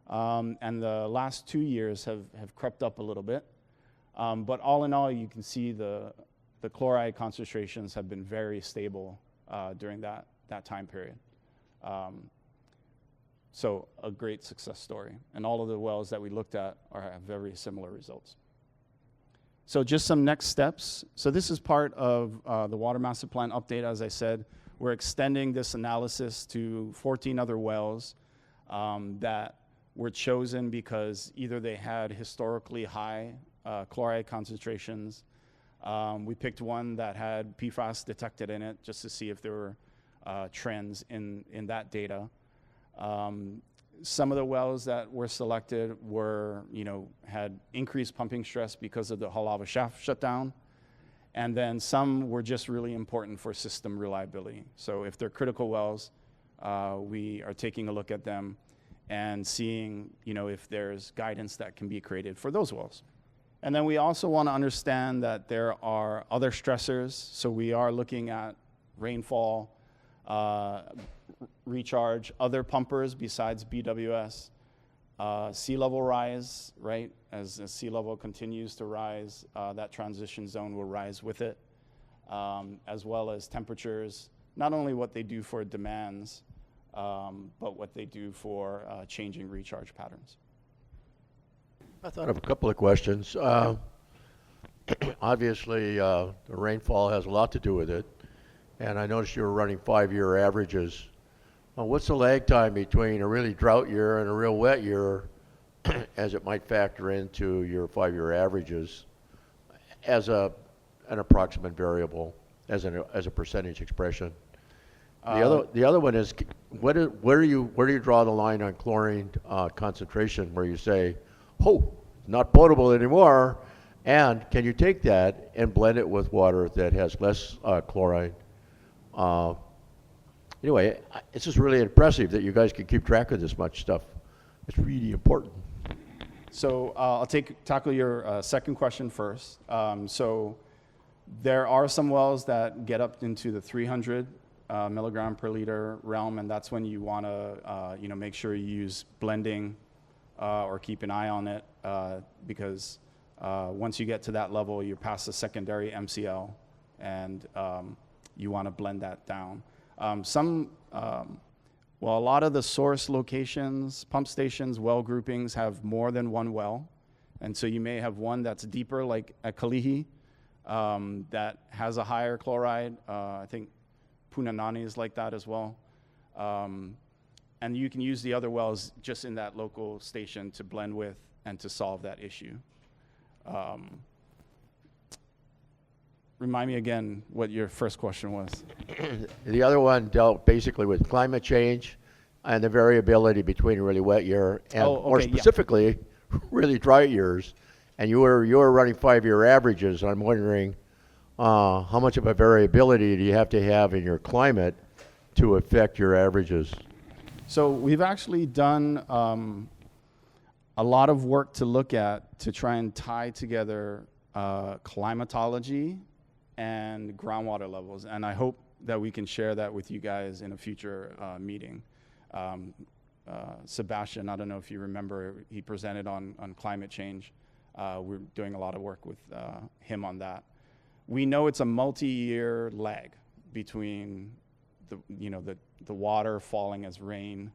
[SPEAKER 10] And the last 2 years have crept up a little bit. But all in all, you can see the chloride concentrations have been very stable during that time period. So a great success story. And all of the wells that we looked at have very similar results. So just some next steps. So this is part of the Water Master Plan update, as I said. We're extending this analysis to 14 other wells that were chosen because either they had historically high chloride concentrations. We picked one that had PFAS detected in it just to see if there were trends in that data. Some of the wells that were selected were, had increased pumping stress because of the Halava shaft shutdown. And then some were just really important for system reliability. So if they're critical wells, we are taking a look at them and seeing, if there's guidance that can be created for those wells. And then we also want to understand that there are other stressors. So we are looking at rainfall, recharge, other pumpers besides BWS, sea level rise, right? As the sea level continues to rise, that transition zone will rise with it, as well as temperatures, not only what they do for demands, but what they do for changing recharge patterns.
[SPEAKER 7] I thought of a couple of questions. Obviously, the rainfall has a lot to do with it, and I noticed you were running 5-year averages. What's the lag time between a really drought year and a real wet year as it might factor into your 5-year averages as an approximate variable, as a percentage expression? The other one is, where do you draw the line on chlorine concentration where you say, oh, not potable anymore, and can you take that and blend it with water that has less chloride? Anyway, it's just really impressive that you guys can keep track of this much stuff. It's really important.
[SPEAKER 10] So I'll tackle your second question first. So there are some wells that get up into the 300 milligram per liter realm, and that's when you want to make sure you use blending or keep an eye on it, because once you get to that level, you're past the secondary MCL, and you want to blend that down. A lot of the source locations, pump stations, well groupings have more than one well. And so you may have one that's deeper, like at Kalihi, that has a higher chloride. I think Punanani is like that as well. And you can use the other wells just in that local station to blend with and to solve that issue. Remind me again what your first question was.
[SPEAKER 7] The other one dealt basically with climate change and the variability between a really wet year and more specifically, really dry years. And you were running 5-year averages. And I'm wondering how much of a variability do you have to have in your climate to affect your averages?
[SPEAKER 10] So we've actually done a lot of work to look at to try and tie together climatology and groundwater levels, and I hope that we can share that with you guys in a future meeting. Sebastian, I don't know if you remember, he presented on climate change. We're doing a lot of work with him on that. We know it's a multi-year lag between the water falling as rain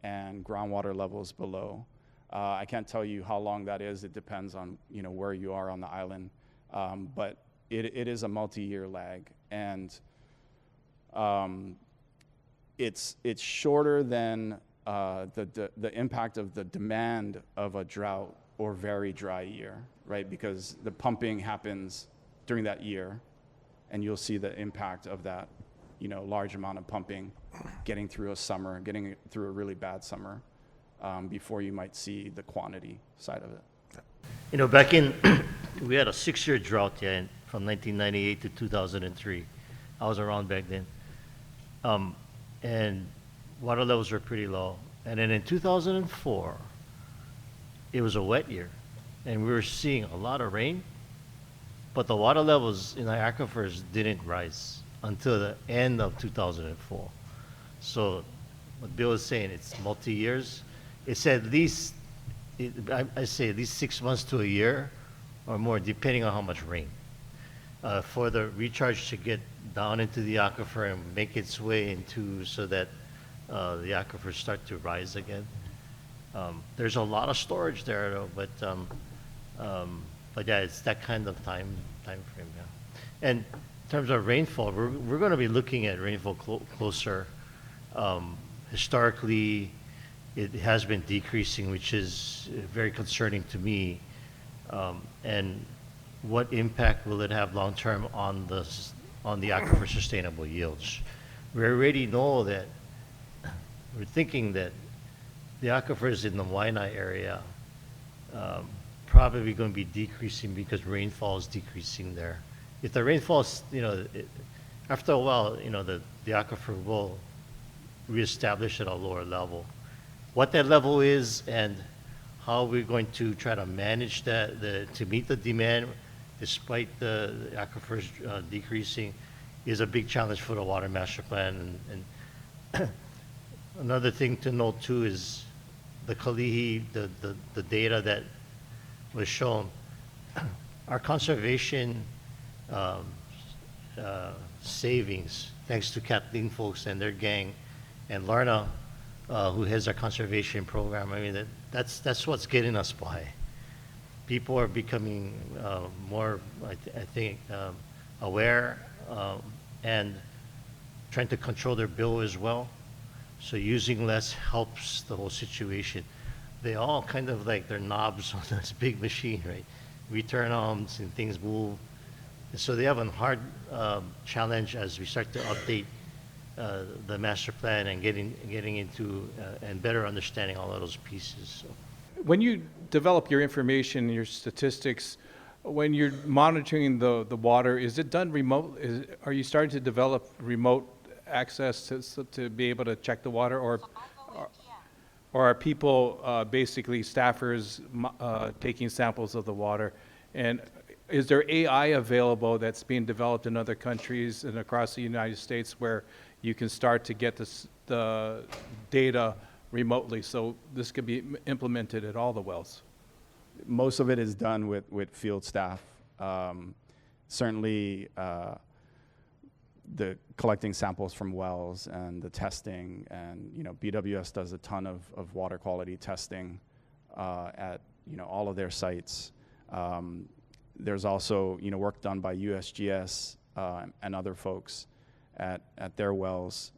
[SPEAKER 10] and groundwater levels below. I can't tell you how long that is. It depends on where you are on the island, but it is a multi-year lag, and it's shorter than the impact of the demand of a drought or very dry year, right? Because the pumping happens during that year, and you'll see the impact of that, large amount of pumping getting through a summer, getting through a really bad summer, before you might see the quantity side of it.
[SPEAKER 11] Back in, we had a 6-year drought from 1998 to 2003. I was around back then. And water levels were pretty low. And then in 2004, it was a wet year. And we were seeing a lot of rain, but the water levels in the aquifers didn't rise until the end of 2004. So what Bill is saying, it's multi-years. It's at least, I say at least 6 months to a year or more, depending on how much rain. For the recharge to get down into the aquifer and make its way into, so that the aquifers start to rise again. There's a lot of storage there though, but yeah, it's that kind of time frame, yeah. And in terms of rainfall, we're going to be looking at rainfall closer. Historically, it has been decreasing, which is very concerning to me. And what impact will it have long term on the aquifer sustainable yields? We already know that we're thinking that the aquifers in the Waianae area probably going to be decreasing because rainfall is decreasing there. If the rainfall is, after a while, the aquifer will reestablish at a lower level. What that level is and how we're going to try to manage that to meet the demand despite the aquifers decreasing is a big challenge for the water master plan. And another thing to note too is the Kalihi, the data that was shown, our conservation savings, thanks to Kathleen folks and their gang, and Larna, who heads our conservation program. I mean, that's what's getting us by. People are becoming more, I think, aware and trying to control their bill as well. So using less helps the whole situation. They all kind of like they're knobs on this big machine, right? We turn on and things move. So they have a hard challenge as we start to update the master plan and getting into and better understanding all of those pieces. So.
[SPEAKER 9] When you develop your information, your statistics, when you're monitoring the water, is it done remote? Are you starting to develop remote access to be able to check the water, or are people basically staffers taking samples of the water? And is there AI available that's being developed in other countries and across the United States where you can start to get the data remotely, so this could be implemented at all the wells?
[SPEAKER 10] Most of it is done with field staff. Certainly, the collecting samples from wells and the testing, and BWS does a ton of water quality testing at all of their sites. There's also work done by USGS and other folks at their wells.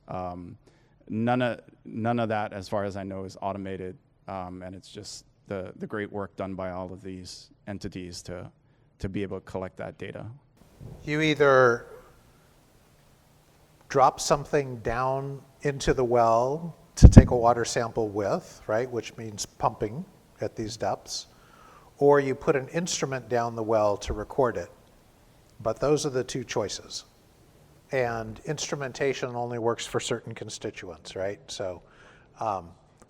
[SPEAKER 10] None of that, as far as I know, is automated, and it's just the great work done by all of these entities to be able to collect that data.
[SPEAKER 1] You either drop something down into the well to take a water sample with, right, which means pumping at these depths, or you put an instrument down the well to record it. But those are the two choices. And instrumentation only works for certain constituents, right? So,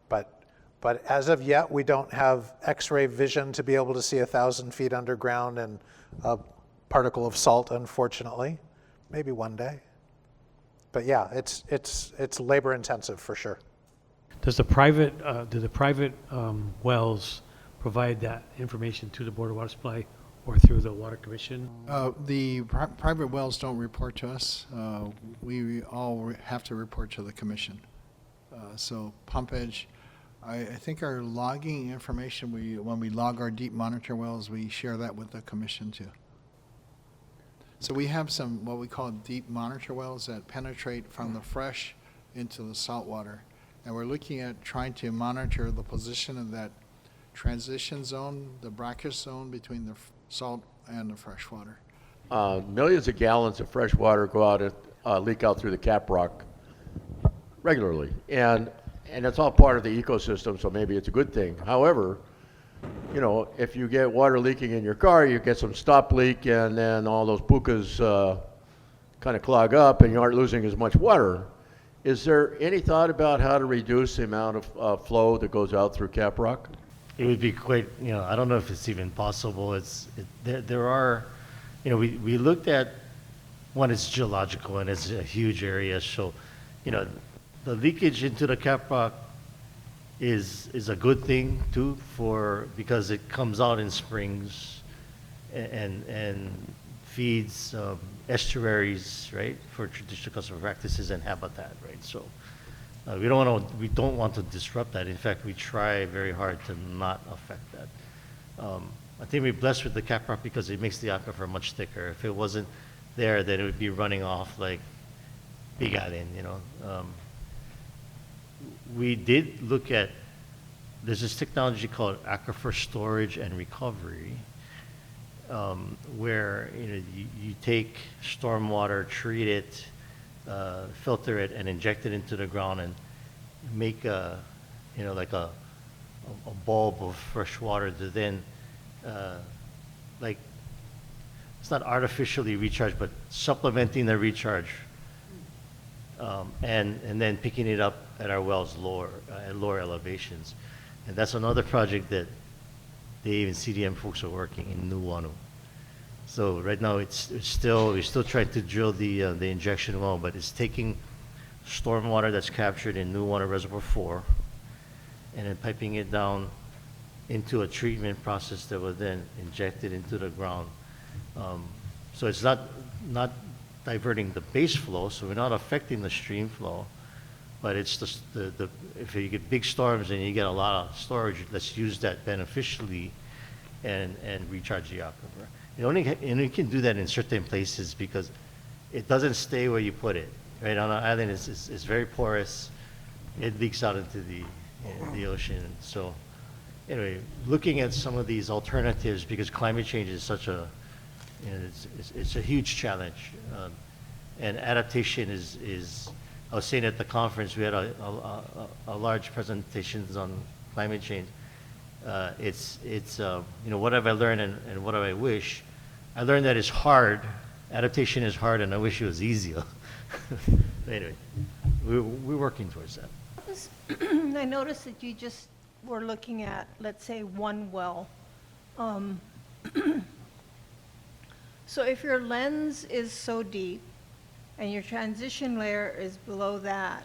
[SPEAKER 1] but as of yet, we don't have X-ray vision to be able to see 1,000 feet underground and a particle of salt, unfortunately. Maybe one day. But yeah, it's labor intensive for sure.
[SPEAKER 12] Does the private do the private wells provide that information to the Board of Water Supply or through the Water Commission?
[SPEAKER 2] The private wells don't report to us. We all have to report to the commission. So pumpage, I think our logging information, when we log our deep monitor wells, we share that with the commission too. So we have some what we call deep monitor wells that penetrate from the fresh into the salt water. And we're looking at trying to monitor the position of that transition zone, the brackish zone between the salt and the fresh water.
[SPEAKER 7] Millions of gallons of fresh water go out and leak out through the caprock regularly. And it's all part of the ecosystem, so maybe it's a good thing. However, if you get water leaking in your car, you get some stop leak, and then all those pukas kind of clog up, and you aren't losing as much water. Is there any thought about how to reduce the amount of flow that goes out through caprock?
[SPEAKER 11] It would be quite, I don't know if it's even possible. There are, we looked at, one, it's geological and it's a huge area. So, the leakage into the caprock is a good thing too, because it comes out in springs and feeds estuaries, right, for traditional customer practices and habitat, right? So We don't want to disrupt that. In fact, we try very hard to not affect that. I think we're blessed with the caprock because it makes the aquifer much thicker. If it wasn't there, then it would be running off like Big Island, you know. We did look at, there's this technology called aquifer storage and recovery, where you take stormwater, treat it, filter it, and inject it into the ground and make like a bulb of fresh water to then like, it's not artificially recharged, but supplementing the recharge, and then picking it up at our wells at lower elevations. And that's another project that the even CDM folks are working in Nuuanu. So right now we're still trying to drill the injection well, but it's taking stormwater that's captured in Nuuanu Reservoir 4 and then piping it down into a treatment process that will then inject it into the ground. So it's not diverting the base flow, so we're not affecting the stream flow, but it's just if you get big storms and you get a lot of storage, let's use that beneficially and recharge the aquifer. And you can do that in certain places because it doesn't stay where you put it. Right on an island, it's very porous. It leaks out into the ocean. So anyway, looking at some of these alternatives because climate change is such a it's a huge challenge, and adaptation is. I was saying at the conference we had a large presentations on climate change. What have I learned and what do I wish? I learned that it's hard. Adaptation is hard, and I wish it was easier. Anyway, we're working towards that.
[SPEAKER 5] I noticed that you just were looking at, let's say, one well. So if your lens is so deep and your transition layer is below that,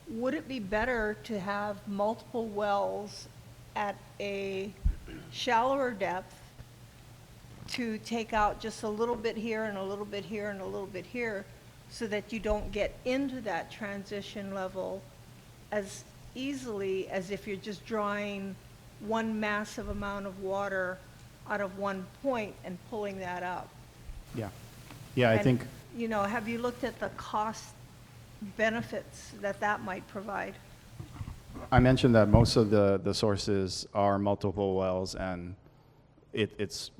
[SPEAKER 5] would it be better to have multiple wells at a shallower depth to take out just a little bit here and a little bit here and a little bit here so that you don't get into that transition level as easily as if you're just drawing one massive amount of water out of one point and pulling that up?
[SPEAKER 10] Yeah. Yeah, I think,
[SPEAKER 5] Have you looked at the cost benefits that might provide?
[SPEAKER 10] I mentioned that most of the sources are multiple wells, and it's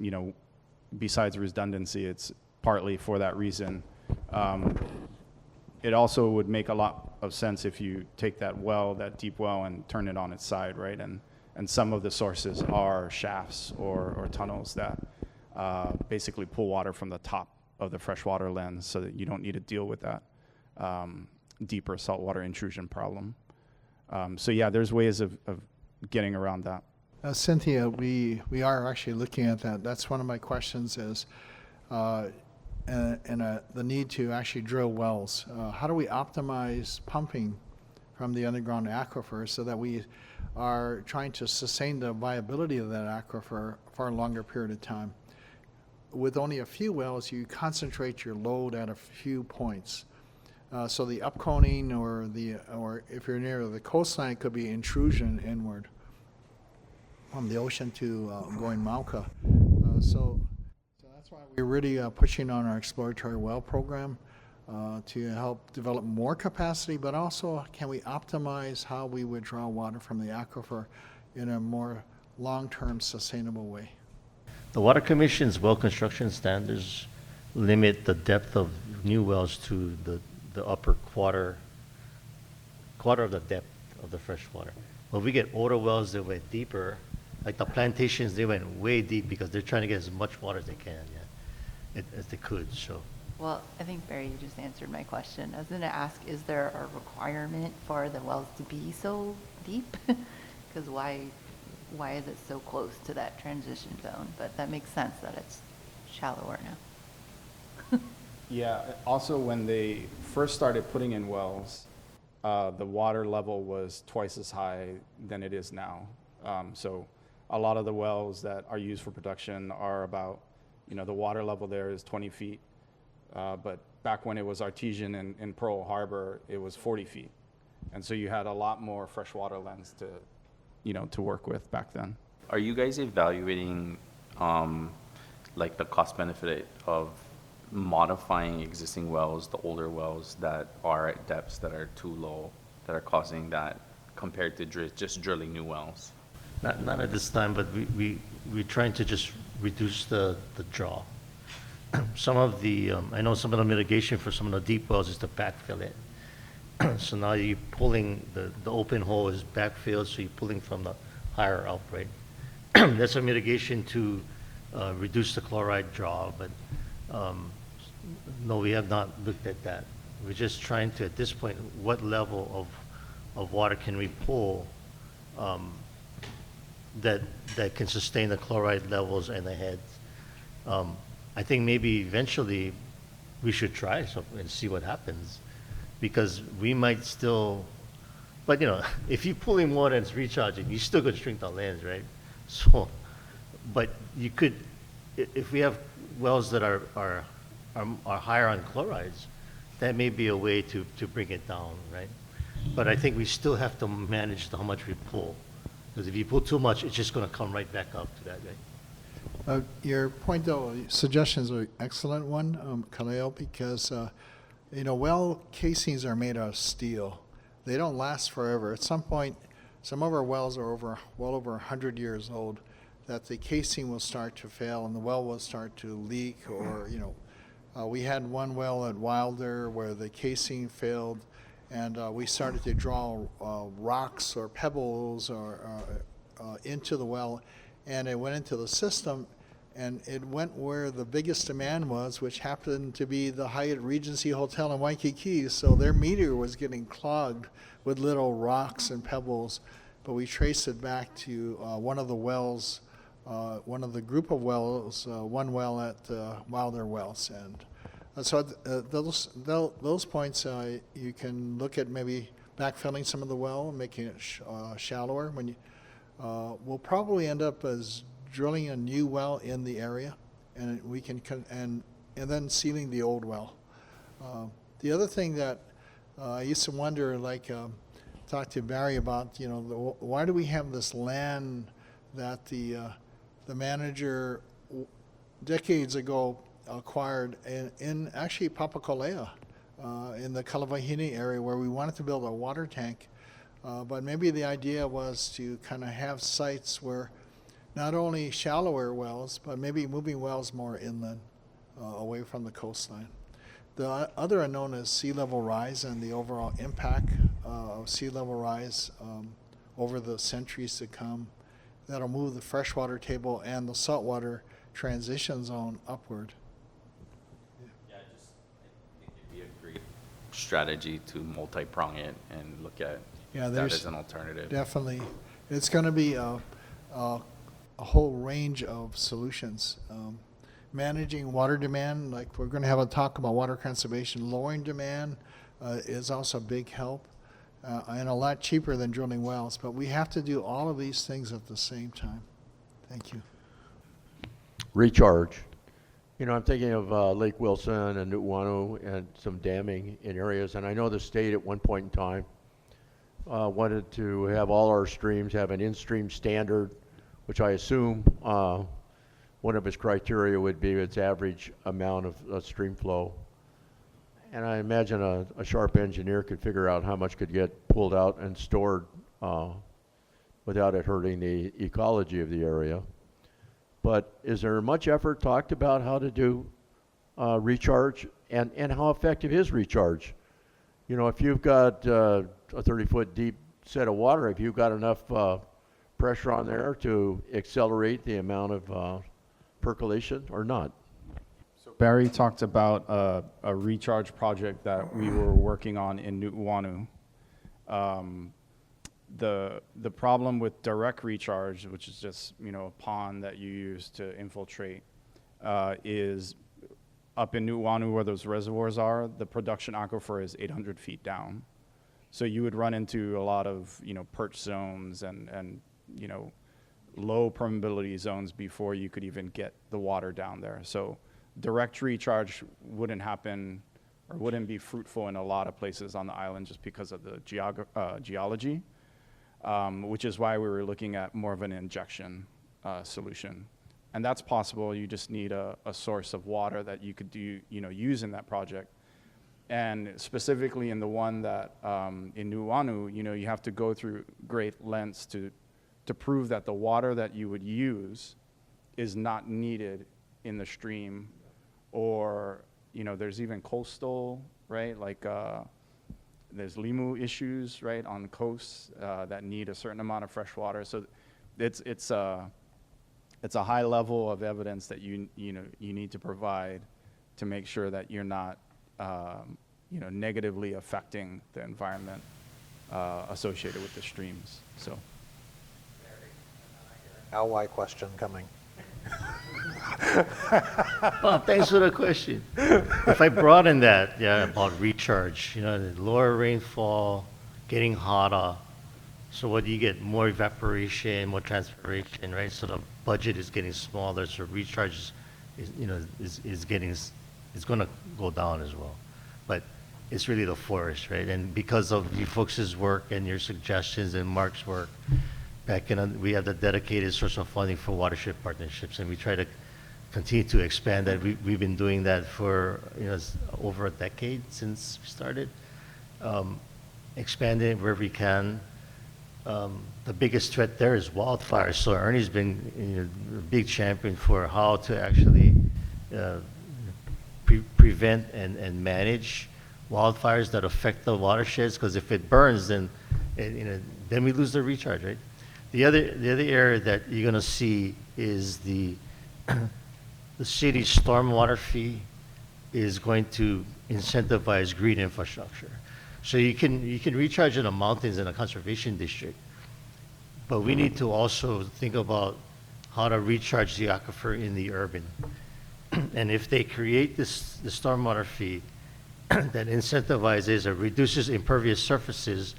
[SPEAKER 10] besides redundancy, it's partly for that reason. It also would make a lot of sense if you take that deep well, and turn it on its side, right? And some of the sources are shafts or tunnels that basically pull water from the top of the freshwater lens so that you don't need to deal with that deeper saltwater intrusion problem. So yeah, there's ways of getting around that.
[SPEAKER 2] Cynthia, we are actually looking at that. That's one of my questions is the need to actually drill wells. How do we optimize pumping from the underground aquifer so that we are trying to sustain the viability of that aquifer for a longer period of time? With only a few wells, you concentrate your load at a few points. So the upconing or if you're near the coastline, it could be intrusion inward from the ocean to going Mauka. So that's why we're really pushing on our exploratory well program to help develop more capacity, but also can we optimize how we would draw water from the aquifer in a more long-term sustainable way.
[SPEAKER 11] The Water Commission's well construction standards limit the depth of new wells to the upper quarter of the depth of the fresh water. But we get older wells that went deeper, like the plantations, they went way deep because they're trying to get as much water as they can, as they could. So.
[SPEAKER 13] Well, I think, Barry, you just answered my question. I was going to ask, is there a requirement for the wells to be so deep? Because why is it so close to that transition zone? But that makes sense that it's shallower now.
[SPEAKER 10] Yeah, also when they first started putting in wells, the water level was twice as high than it is now. So a lot of the wells that are used for production are about, the water level there is 20 feet. But back when it was artesian in Pearl Harbor, it was 40 feet. And so you had a lot more freshwater lands to, to work with back then.
[SPEAKER 14] Are you guys evaluating like the cost benefit of modifying existing wells, the older wells that are at depths that are too low, that are causing that, compared to just drilling new wells?
[SPEAKER 11] Not at this time, but we're trying to just reduce the draw. Some of the, I know some of the mitigation for some of the deep wells is to backfill it. So now you're pulling, the open hole is backfilled, so you're pulling from the higher outbreak. That's a mitigation to reduce the chloride draw, but no, we have not looked at that. We're just trying to, at this point, what level of water can we pull that can sustain the chloride levels and the heads. I think maybe eventually we should try something and see what happens, because we might still, but if you're pulling water and it's recharging, you still going to shrink the lands, right? So, but you could, if we have wells that are higher on chlorides, that may be a way to bring it down, right? But I think we still have to manage how much we pull, because if you pull too much, it's just going to come right back up to that, right?
[SPEAKER 2] Your point, though, suggestions are an excellent one, Kaleo, because well casings are made out of steel. They don't last forever. At some point, some of our wells are well over 100 years old, that the casing will start to fail and the well will start to leak, or we had one well at Wilder where the casing failed, and we started to draw rocks or pebbles or into the well, and it went into the system, and it went where the biggest demand was, which happened to be the Hyatt Regency Hotel in Waikiki. So their meter was getting clogged with little rocks and pebbles, but we traced it back to one of the wells, one of the group of wells, one well at Wilder Wells. And so those points, you can look at maybe backfilling some of the well, making it shallower. When you, we'll probably end up as drilling a new well in the area, and we can and then sealing the old well. The other thing that I used to wonder, like talk to Barry about, why do we have this land that the manager decades ago acquired in actually Papakolea, in the Kalavahini area, where we wanted to build a water tank. But maybe the idea was to kind of have sites where not only shallower wells, but maybe moving wells more inland, away from the coastline. The other unknown is sea level rise and the overall impact of sea level rise over the centuries to come. That'll move the freshwater table and the saltwater transition zone upward.
[SPEAKER 14] Yeah, I think it'd be a great strategy to multi-prong it and look at that as an alternative.
[SPEAKER 2] Definitely. It's going to be a whole range of solutions. Managing water demand, like we're going to have a talk about water conservation. Lowering demand is also a big help, and a lot cheaper than drilling wells. But we have to do all of these things at the same time. Thank you.
[SPEAKER 7] Recharge. I'm thinking of Lake Wilson and Nu'uanu and some damming in areas. And I know the state at one point in time wanted to have all our streams have an in-stream standard, which I assume one of its criteria would be its average amount of stream flow. And I imagine a sharp engineer could figure out how much could get pulled out and stored without it hurting the ecology of the area. But is there much effort talked about how to do recharge, and how effective is recharge? If you've got a 30-foot deep set of water, if you've got enough pressure on there to accelerate the amount of percolation or not?
[SPEAKER 10] So Barry talked about a recharge project that we were working on in Nu'uanu. The problem with direct recharge, which is just a pond that you use to infiltrate, is up in Nu'uanu where those reservoirs are, the production aquifer is 800 feet down. So you would run into a lot of perch zones and low permeability zones before you could even get the water down there. So direct recharge wouldn't happen or wouldn't be fruitful in a lot of places on the island just because of the geology, which is why we were looking at more of an injection solution. And that's possible. You just need a source of water that you could use in that project. And specifically in the one that in Nuuanu, you have to go through great lengths to prove that the water that you would use is not needed in the stream, or there's even coastal, right? Like there's limu issues, right, on coasts that need a certain amount of fresh water. So it's a high level of evidence that you need to provide to make sure that you're not negatively affecting the environment associated with the streams. So.
[SPEAKER 1] LY question coming.
[SPEAKER 11] Well, thanks for the question. If I broaden that, about recharge, the lower rainfall, getting hotter. So what do you get? More evaporation, more transpiration, right? So the budget is getting smaller. So recharge is going to go down as well. But it's really the forest, right? And because of you folks' work and your suggestions and Mark's work, we have the dedicated source of funding for watershed partnerships, and we try to continue to expand that. We've been doing that for over a decade since we started, expanding it wherever we can. The biggest threat there is wildfires. So Ernie's been a big champion for how to actually prevent and manage wildfires that affect the watersheds. Because if it burns, then then we lose the recharge, right? The other area that you're going to see is the city's stormwater fee is going to incentivize green infrastructure. So you can recharge in the mountains in a conservation district, but we need to also think about how to recharge the aquifer in the urban. And if they create the stormwater fee that incentivizes or reduces impervious surfaces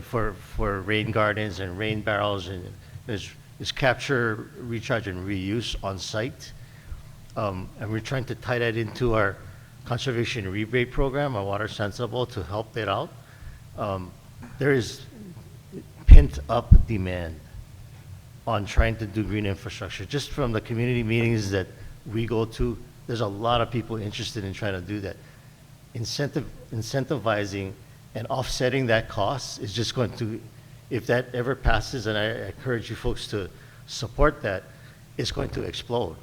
[SPEAKER 11] for rain gardens and rain barrels, and is capture, recharge, and reuse on site. And we're trying to tie that into our conservation rebate program, our Water Sensible, to help that out. There is pent up demand on trying to do green infrastructure. Just from the community meetings that we go to, there's a lot of people interested in trying to do that. Incentivizing and offsetting that cost is just going to, if that ever passes, and I encourage you folks to support that, it's going to explode.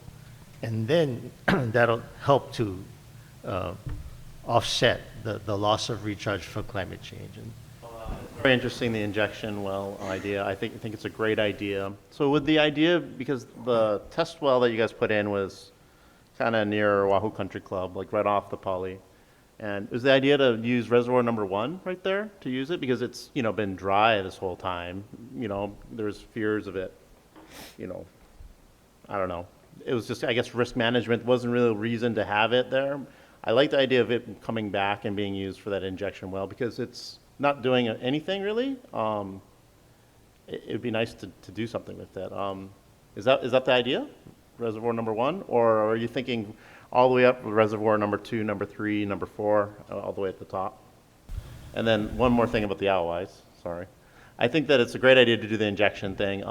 [SPEAKER 11] And then that'll help to offset the loss of recharge from climate change. And
[SPEAKER 15] very interesting, the injection well idea. I think it's a great idea. So with the idea, because the test well that you guys put in was kind of near Wahoo Country Club, like right off the Poly. And was the idea to use reservoir number 1 right there to use it? Because it's, been dry this whole time. There's fears of it, I don't know. It was just, I guess, risk management wasn't really a reason to have it there. I like the idea of it coming back and being used for that injection well, because it's not doing anything really. It'd be nice to do something with that. Is that the idea? Reservoir number 1? Or are you thinking all the way up with reservoir number 2, number 3, number 4, all the way at the top? And then one more thing about the alloys, sorry. I think that it's a great idea to do the injection thing.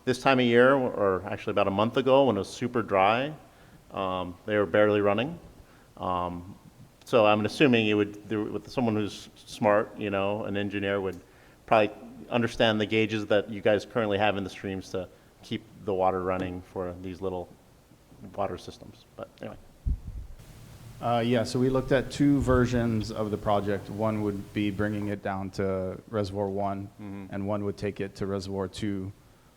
[SPEAKER 15] This time of year, or actually about a month ago when it was super dry, they were barely running. So I'm assuming it would, with someone who's smart, an engineer would probably understand the gauges that you guys currently have in the streams to keep the water running for these little water systems. But anyway.
[SPEAKER 10] Yeah, so we looked at 2 versions of the project. One would be bringing it down to Reservoir 1, and one would take it to Reservoir 2.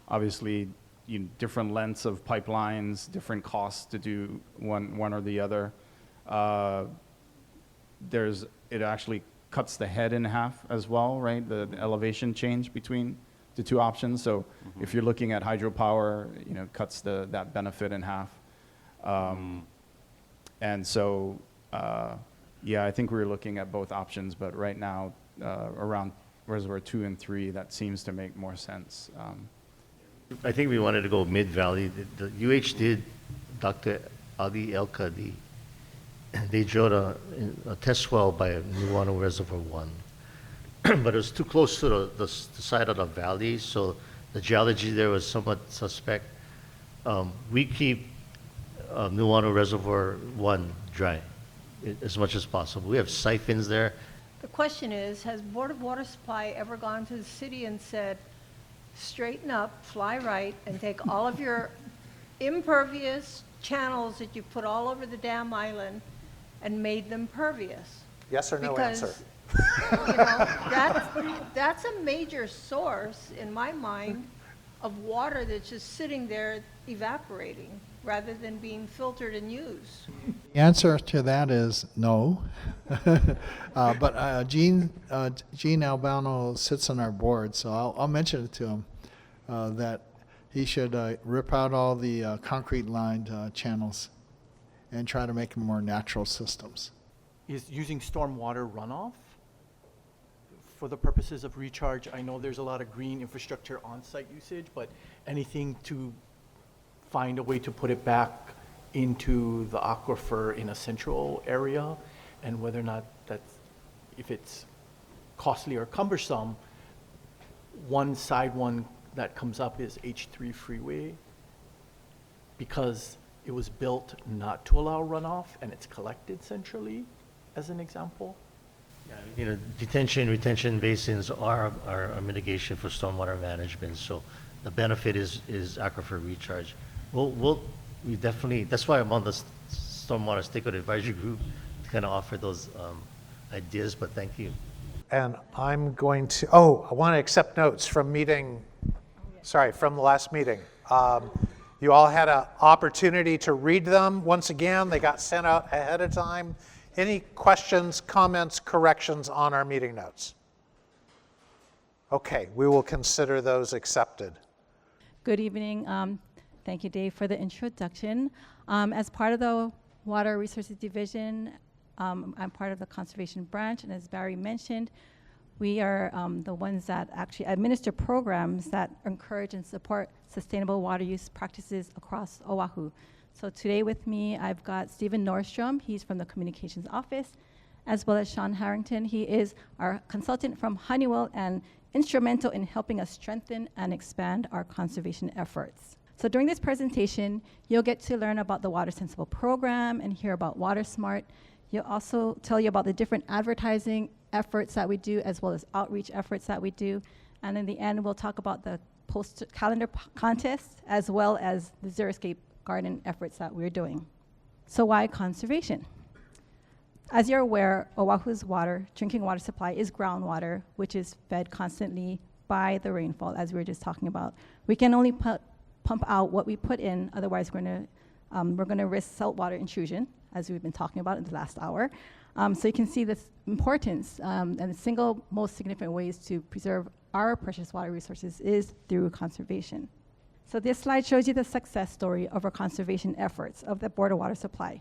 [SPEAKER 10] Obviously, different lengths of pipelines, different costs to do one or the other. It actually cuts the head in half as well, right? The elevation change between the 2 options. So if you're looking at hydropower, cuts that benefit in half. And so, I think we were looking at both options, but right now, around Reservoir 2 and 3, that seems to make more sense.
[SPEAKER 11] I think we wanted to go mid-valley. The UH did, Dr. Ali El-Kadi they drilled a test well by Nuuanu Reservoir 1. But it was too close to the side of the valley, so the geology there was somewhat suspect. We keep Nuuanu Reservoir 1 dry as much as possible. We have siphons there.
[SPEAKER 5] The question is, has Board of Water Supply ever gone to the city and said, straighten up, fly right, and take all of your impervious channels that you put all over the damn island and made them pervious?
[SPEAKER 1] Yes or no answer?
[SPEAKER 5] You know, that's a major source, in my mind, of water that's just sitting there evaporating rather than being filtered and used.
[SPEAKER 2] The answer to that is no. But Gene Albano sits on our board, so I'll mention it to him that he should rip out all the concrete-lined channels and try to make them more natural systems.
[SPEAKER 16] Is using stormwater runoff for the purposes of recharge. I know there's a lot of green infrastructure on-site usage, but anything to find a way to put it back into the aquifer in a central area, and whether or not that's, if it's costly or cumbersome. One that comes up is H3 Freeway, because it was built not to allow runoff and it's collected centrally, as an example.
[SPEAKER 11] Yeah, you know, detention, retention basins are a mitigation for stormwater management, so the benefit is aquifer recharge. We definitely, that's why I'm on the Stormwater Stakeholder Advisory Group, to kind of offer those ideas, but thank you.
[SPEAKER 1] And I'm going to, I want to accept notes from from the last meeting. You all had an opportunity to read them. Once again, they got sent out ahead of time. Any questions, comments, corrections on our meeting notes? Okay, we will consider those accepted.
[SPEAKER 17] Good evening. Thank you, Dave, for the introduction. As part of the Water Resources Division, I'm part of the Conservation Branch, and as Barry mentioned, we are the ones that actually administer programs that encourage and support sustainable water use practices across Oahu. So today with me, I've got Stephen Nordstrom. He's from the Communications Office, as well as Sean Harrington. He is our consultant from Honeywell and instrumental in helping us strengthen and expand our conservation efforts. So during this presentation, you'll get to learn about the Water Sensible program and hear about Water Smart. You'll also tell you about the different advertising efforts that we do, as well as outreach efforts that we do. And in the end, we'll talk about the calendar contest, as well as the Xeriscape garden efforts that we're doing. So why conservation? As you're aware, Oahu's drinking water supply is groundwater, which is fed constantly by the rainfall, as we were just talking about. We can only pump out what we put in, otherwise we're gonna risk saltwater intrusion, as we've been talking about in the last hour. So you can see this importance, and the single most significant ways to preserve our precious water resources is through conservation. So this slide shows you the success story of our conservation efforts of the Board of Water Supply.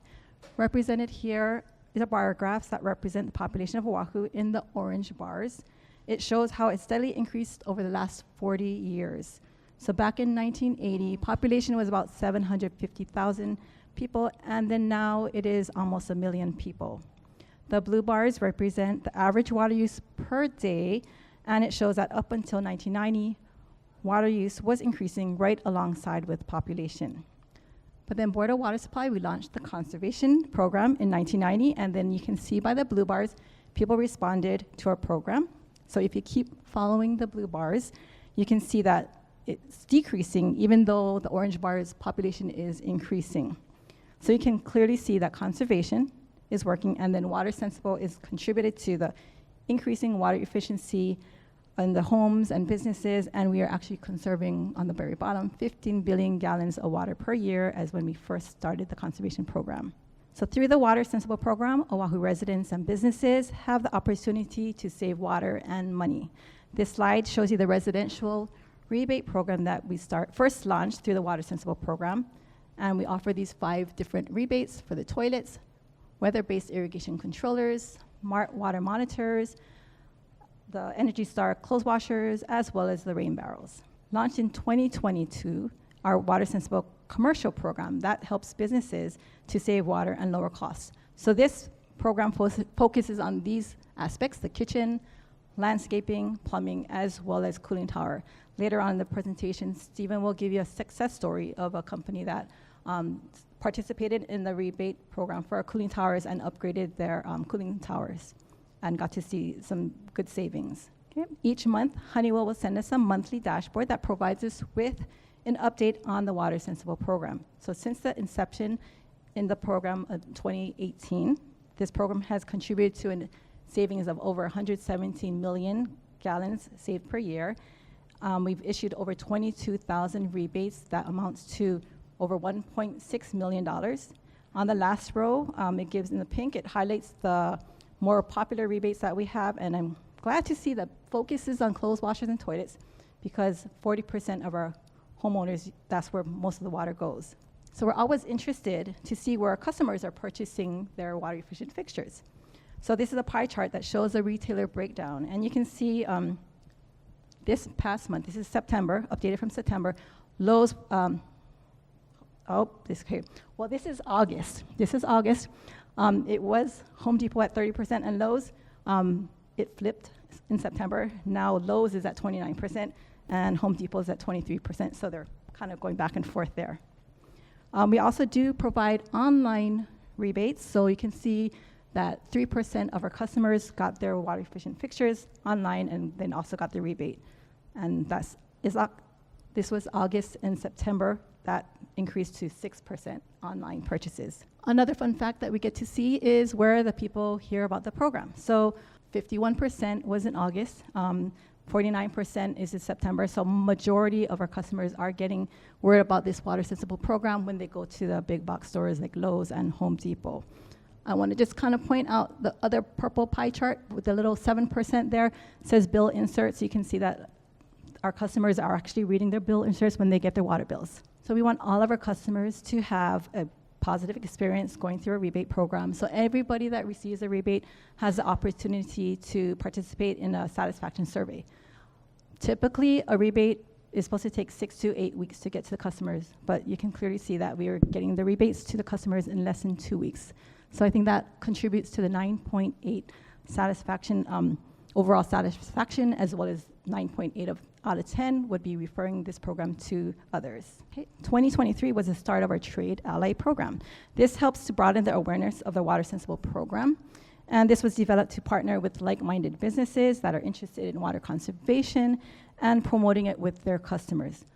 [SPEAKER 17] Represented here is a bar graphs that represent the population of Oahu in the orange bars. It shows how it steadily increased over the last 40 years. So back in 1980, population was about 750,000 people, and then now it is almost 1 million people. The blue bars represent the average water use per day, and it shows that up until 1990, water use was increasing right alongside with population. But then Board of Water Supply, we launched the conservation program in 1990, and then you can see by the blue bars, people responded to our program. So if you keep following the blue bars, you can see that it's decreasing, even though the orange bars population is increasing. So you can clearly see that conservation is working, and then Water Sensible is contributed to the increasing water efficiency in the homes and businesses, and we are actually conserving, on the very bottom, 15 billion gallons of water per year as when we first started the conservation program. So through the Water Sensible program, Oahu residents and businesses have the opportunity to save water and money. This slide shows you the residential rebate program that we first launched through the Water Sensible program, and we offer these 5 different rebates for the toilets, weather-based irrigation controllers, smart water monitors, the Energy Star clothes washers, as well as the rain barrels. Launched in 2022, our Water Sensible commercial program that helps businesses to save water and lower costs. So this program focuses on these aspects: the kitchen, landscaping, plumbing, as well as cooling tower. Later on in the presentation, Stephen will give you a success story of a company that participated in the rebate program for our cooling towers and upgraded their cooling towers and got to see some good savings. Okay. Each month, Honeywell will send us a monthly dashboard that provides us with an update on the Water Sensible program. So since the inception in the program of 2018, this program has contributed to a savings of over 117 million gallons saved per year. We've issued over 22,000 rebates that amounts to over $1.6 million. On the last row, it gives in the pink, it highlights the more popular rebates that we have, and I'm glad to see that focuses on clothes washers and toilets, because 40% of our homeowners, that's where most of the water goes. So we're always interested to see where our customers are purchasing their water efficient fixtures. So this is a pie chart that shows a retailer breakdown, and you can see this past month, this is September, updated from September, Lowe's, this is August. This is August. It was Home Depot at 30% and Lowe's. It flipped in September. Now Lowe's is at 29% and Home Depot is at 23%, so they're kind of going back and forth there. We also do provide online rebates, so you can see that 3% of our customers got their water efficient fixtures online and then also got the rebate. And this was August and September. That increased to 6% online purchases. Another fun fact that we get to see is where the people hear about the program. So 51% was in August, 49% is in September. So majority of our customers are getting word about this Water Sensible program when they go to the big box stores like Lowe's and Home Depot. I want to just kind of point out the other purple pie chart with the little 7% there. It says bill inserts. So you can see that our customers are actually reading their bill inserts when they get their water bills. So we want all of our customers to have a positive experience going through a rebate program. So everybody that receives a rebate has the opportunity to participate in a satisfaction survey. Typically, a rebate is supposed to take 6 to 8 weeks to get to the customers, but you can clearly see that we are getting the rebates to the customers in less than 2 weeks. So I think that contributes to the 9.8 satisfaction, overall satisfaction, as well as 9.8 out of 10 would be referring this program to others. Okay. 2023 was the start of our Trade Ally program. This helps to broaden the awareness of the Water Sensible program. And this was developed to partner with like-minded businesses that are interested in water conservation and promoting it with their customers.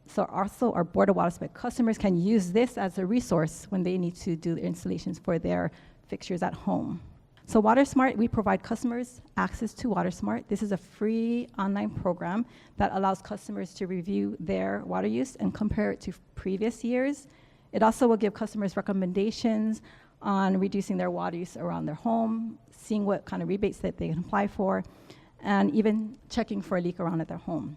[SPEAKER 17] So also our Board of Water Supply customers can use this as a resource when they need to do the installations for their fixtures at home. So WaterSmart, we provide customers access to WaterSmart. This is a free online program that allows customers to review their water use and compare it to previous years. It also will give customers recommendations on reducing their water use around their home, seeing what kind of rebates that they can apply for, and even checking for a leak around at their home.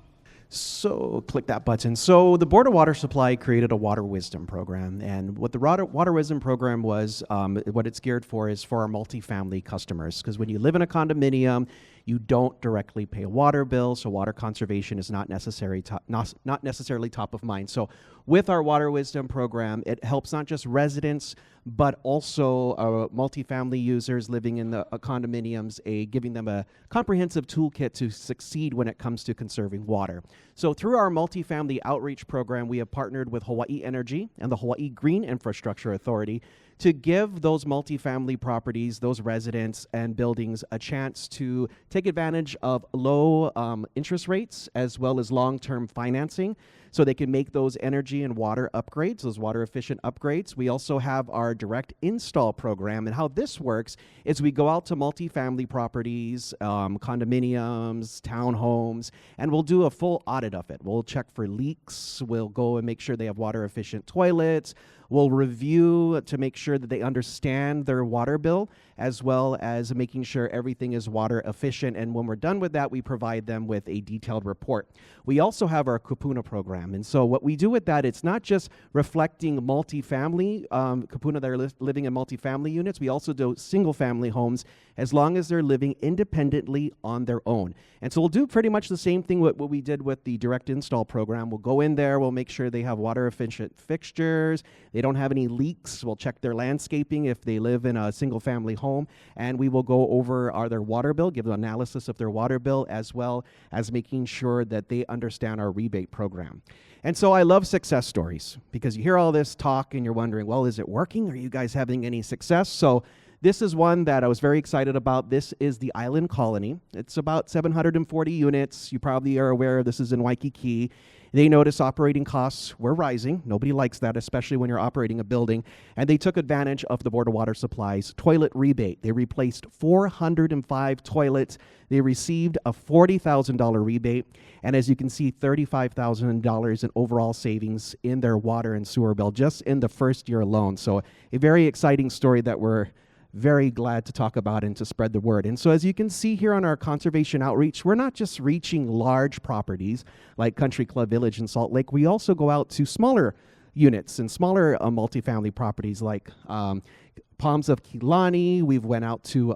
[SPEAKER 18] So click that button. So the Board of Water Supply created a Water Wisdom program, and what the Water Wisdom program was, what it's geared for is for our multifamily customers, because when you live in a condominium, you don't directly pay a water bill, so water conservation is not necessarily top of mind. So with our Water Wisdom program, it helps not just residents, but also multifamily users living in the condominiums, giving them a comprehensive toolkit to succeed when it comes to conserving water. So through our multifamily outreach program, we have partnered with Hawaii Energy and the Hawaii Green Infrastructure Authority to give those multifamily properties, those residents and buildings, a chance to take advantage of low interest rates as well as long-term financing, so they can make those energy and water upgrades, those water efficient upgrades. We also have our direct install program, and how this works is we go out to multifamily properties, condominiums, townhomes, and we'll do a full audit of it. We'll check for leaks, we'll go and make sure they have water efficient toilets, we'll review to make sure that they understand their water bill, as well as making sure everything is water efficient. And when we're done with that, we provide them with a detailed report. We also have our Kupuna program. program. And so what we do with that, it's not just reflecting multifamily, kapuna that are living in multifamily units. We also do single-family homes as long as they're living independently on their own. And so we'll do pretty much the same thing what we did with the direct install program. We'll go in there, we'll make sure they have water-efficient fixtures, they don't have any leaks, we'll check their landscaping if they live in a single-family home, and we will go over their water bill, give an analysis of their water bill, as well as making sure that they understand our rebate program. And so I love success stories, because you hear all this talk and you're wondering, well, is it working? Are you guys having any success? So this is one that I was very excited about. This is the Island Colony. It's about 740 units. You probably are aware this is in Waikiki. They noticed operating costs were rising. Nobody likes that, especially when you're operating a building. And they took advantage of the Board of Water Supply's toilet rebate. They replaced 405 toilets. They received a $40,000 rebate. And as you can see, $35,000 in overall savings in their water and sewer bill just in the first year alone. So a very exciting story that we're very glad to talk about and to spread the word. And so as you can see here on our conservation outreach, we're not just reaching large properties like Country Club Village in Salt Lake. We also go out to smaller units and smaller multifamily properties like Palms of Kilani. We've went out to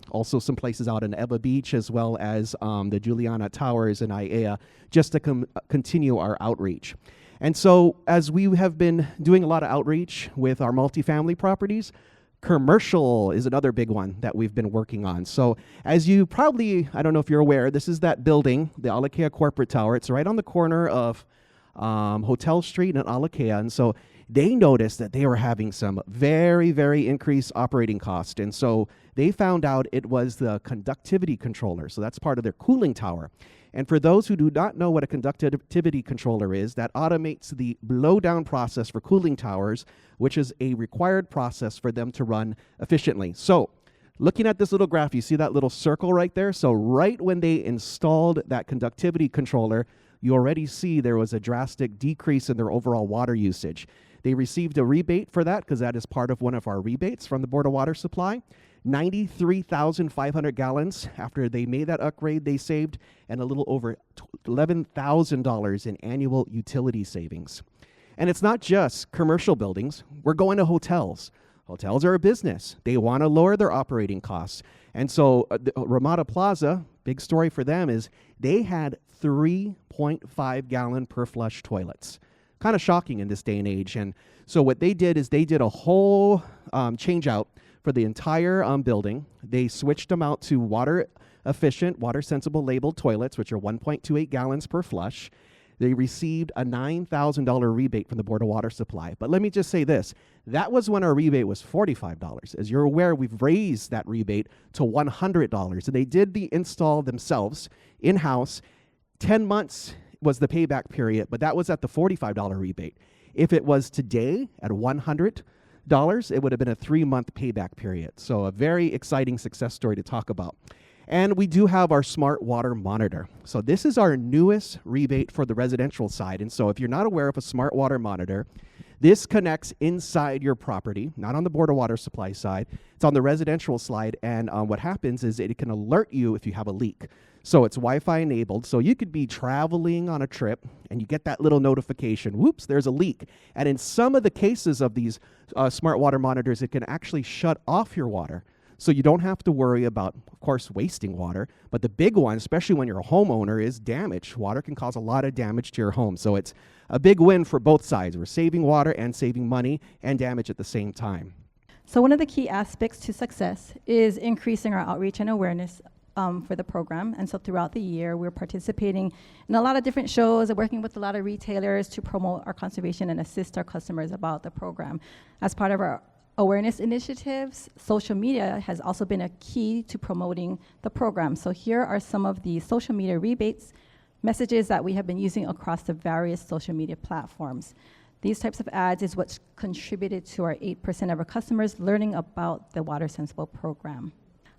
[SPEAKER 18] also some places out in Eva Beach, as well as the Juliana Towers in Aiea, just to continue our outreach. And so as we have been doing a lot of outreach with our multifamily properties, commercial is another big one that we've been working on. So as you probably, I don't know if you're aware, this is that building, the Alakea Corporate Tower. It's right on the corner of Hotel Street and Alakea. And so they noticed that they were having some very, very increased operating cost. And so they found out it was the conductivity controller. So that's part of their cooling tower. And for those who do not know what a conductivity controller is, that automates the blowdown process for cooling towers, which is a required process for them to run efficiently. So looking at this little graph, you see that little circle right there? So right when they installed that conductivity controller, you already see there was a drastic decrease in their overall water usage. They received a rebate for that because that is part of one of our rebates from the Board of Water Supply. 93,500 gallons after they made that upgrade they saved, and a little over $11,000 in annual utility savings. And it's not just commercial buildings. We're going to hotels. Hotels are a business. They want to lower their operating costs. And so Ramada Plaza, big story for them is they had 3.5 gallon per flush toilets. Kind of shocking in this day and age. And so what they did is they did a whole change out for the entire building. They switched them out to water efficient, water sensible labeled toilets, which are 1.28 gallons per flush. They received a $9,000 rebate from the Board of Water Supply. But let me just say this, that was when our rebate was $45. As you're aware, we've raised that rebate to $100. And they did the install themselves in-house. 10 months was the payback period, but that was at the $45 rebate. If it was today at $100, it would have been a 3-month payback period. So a very exciting success story to talk about. And we do have our smart water monitor. So this is our newest rebate for the residential side. And so if you're not aware of a smart water monitor, this connects inside your property, not on the Board of Water Supply side. It's on the residential side. And what happens is it can alert you if you have a leak. So it's Wi-Fi enabled. So you could be traveling on a trip and you get that little notification, whoops, there's a leak. And in some of the cases of these smart water monitors, it can actually shut off your water. So you don't have to worry about, of course, wasting water. But the big one, especially when you're a homeowner, is damage. Water can cause a lot of damage to your home. So it's a big win for both sides. We're saving water and saving money and damage at the same time.
[SPEAKER 17] So one of the key aspects to success is increasing our outreach and awareness for the program. And so throughout the year, we're participating in a lot of different shows and working with a lot of retailers to promote our conservation and assist our customers about the program. As part of our awareness initiatives, social media has also been a key to promoting the program. So here are some of the social media rebates messages that we have been using across the various social media platforms. These types of ads is what's contributed to our 8% of our customers learning about the Water Sensible program.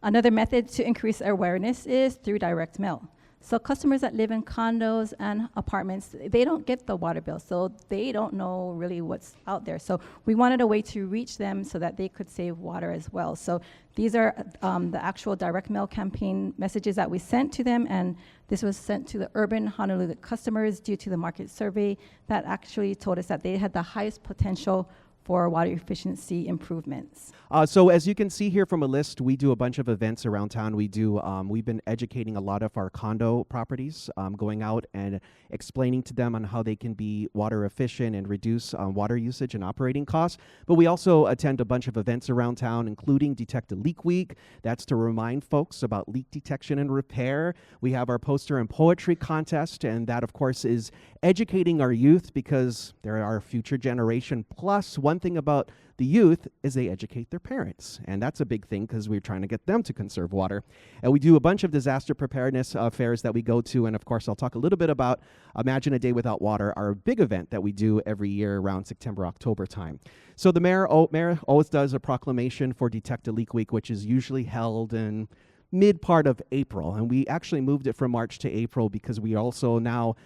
[SPEAKER 17] Another method to increase awareness is through direct mail. So customers that live in condos and apartments, they don't get the water bill, so they don't know really what's out there. So we wanted a way to reach them so that they could save water as well. So these are the actual direct mail campaign messages that we sent to them, and this was sent to the urban Honolulu customers due to the market survey that actually told us that they had the highest potential for water efficiency improvements.
[SPEAKER 18] So as you can see here from a list, we do a bunch of events around town. We've been educating a lot of our condo properties, going out and explaining to them on how they can be water efficient and reduce water usage and operating costs. But we also attend a bunch of events around town, including Detect a Leak Week. That's to remind folks about leak detection and repair. We have our poster and poetry contest, and that, of course, is educating our youth because they're our future generation. Plus, one thing about the youth is they educate their parents, and that's a big thing because we're trying to get them to conserve water. And we do a bunch of disaster preparedness fairs that we go to, and of course I'll talk a little bit about Imagine a Day Without Water, our big event that we do every year around September, October time. So the mayor always does a proclamation for Detect a Leak Week, which is usually held in mid part of April, and we actually moved it from March to April because we also now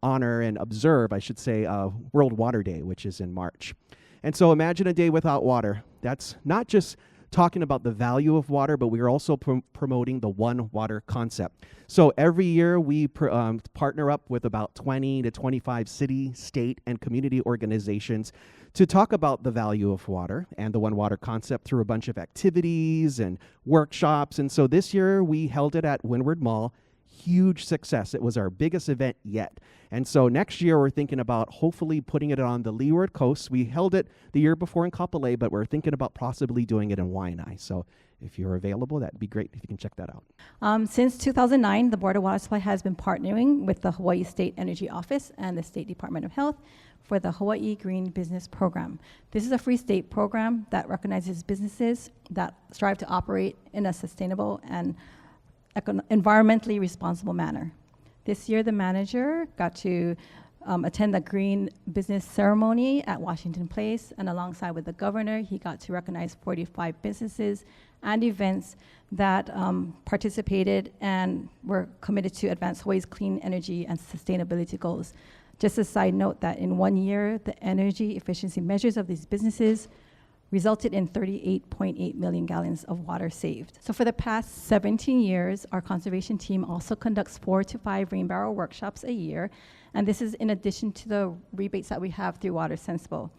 [SPEAKER 18] honor and observe, I should say, World Water Day, which is in March. And so Imagine a Day Without Water. That's not just talking about the value of water, but we are also promoting the One Water concept. So every year we partner up with about 20 to 25 city, state, and community organizations to talk about the value of water and the One Water concept through a bunch of activities and workshops. And so this year we held it at Windward Mall. Huge success. It was our biggest event yet. And so next year we're thinking about hopefully putting it on the Leeward Coast. We held it the year before in Kapolei, but we're thinking about possibly doing it in Waianae. So if you're available, that'd be great if you can check that out.
[SPEAKER 17] Since 2009, the Board of Water Supply has been partnering with the Hawaii State Energy Office and the State Department of Health for the Hawaii Green Business Program. This is a free state program that recognizes businesses that strive to operate in a sustainable and environmentally responsible manner. This year, the manager got to attend the Green Business Ceremony at Washington Place, and alongside with the governor, he got to recognize 45 businesses and events that participated and were committed to advance Hawaii's clean energy and sustainability goals. Just a side note that in 1 year, the energy efficiency measures of these businesses resulted in 38.8 million gallons of water saved. So for the past 17 years, our conservation team also conducts 4 to 5 rain barrel workshops a year, and this is in addition to the rebates that we have through Water Sensible.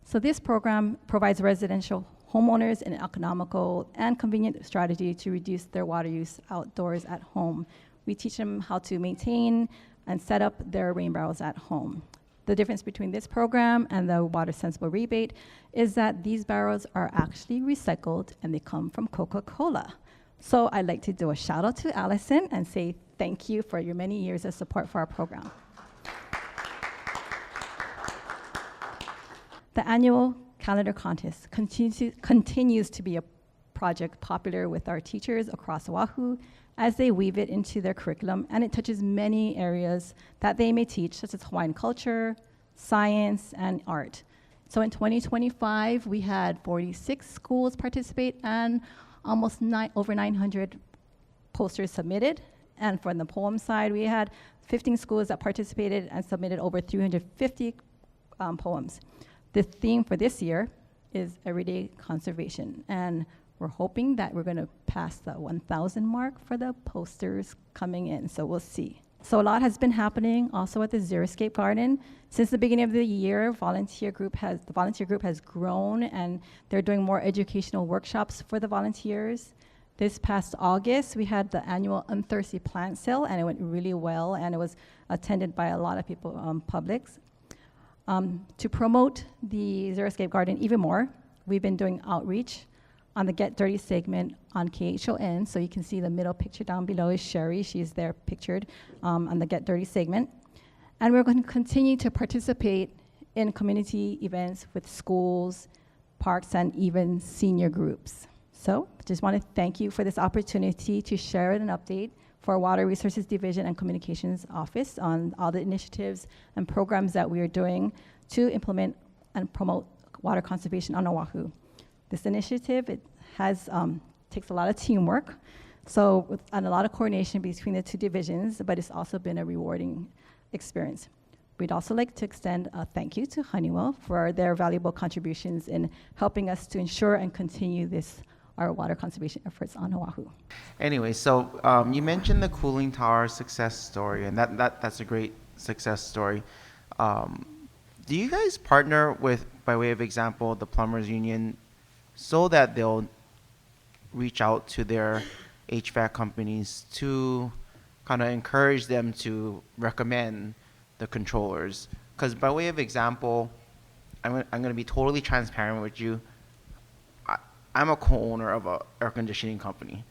[SPEAKER 17] So this program provides residential homeowners an economical and convenient strategy to reduce their water use outdoors at home. We teach them how to maintain and set up their rain barrels at home. The difference between this program and the Water Sensible rebate is that these barrels are actually recycled and they come from Coca-Cola. So I'd like to do a shout out to Allison and say thank you for your many years of support for our program. The annual calendar contest continues to be a project popular with our teachers across Oahu as they weave it into their curriculum, and it touches many areas that they may teach, such as Hawaiian culture, science, and art. So in 2025, we had 46 schools participate and almost over 900 posters submitted. And from the poem side, we had 15 schools that participated and submitted over 350 poems. The theme for this year is everyday conservation, and we're hoping that we're going to pass the 1,000 mark for the posters coming in, so we'll see. So a lot has been happening also at the Xeriscape Garden. Since the beginning of the year, the volunteer group has grown, and they're doing more educational workshops for the volunteers. This past August, we had the annual Unthirsty Plant Sale, and it went really well, and it was attended by a lot of people, publics. To promote the Xeriscape Garden even more, we've been doing outreach on the Get Dirty segment on KHON. So you can see the middle picture down below is Sherry. She's there pictured on the Get Dirty segment. And we're going to continue to participate in community events with schools, parks, and even senior groups. So just want to thank you for this opportunity to share an update for our Water Resources Division and Communications Office on all the initiatives and programs that we are doing to implement and promote water conservation on Oahu. This initiative, it has takes a lot of teamwork. So, and a lot of coordination between the two divisions, but it's also been a rewarding experience. We'd also like to extend a thank you to Honeywell for their valuable contributions in helping us to ensure and continue our water conservation efforts on Oahu.
[SPEAKER 8] Anyway, so you mentioned the cooling tower success story, and that's a great success story. Do you guys partner with, by way of example, the Plumbers Union so that they'll reach out to their HVAC companies to kind of encourage them to recommend the controllers? Because by way of example, I'm going to be totally transparent with you. I'm a co-owner of an air conditioning company,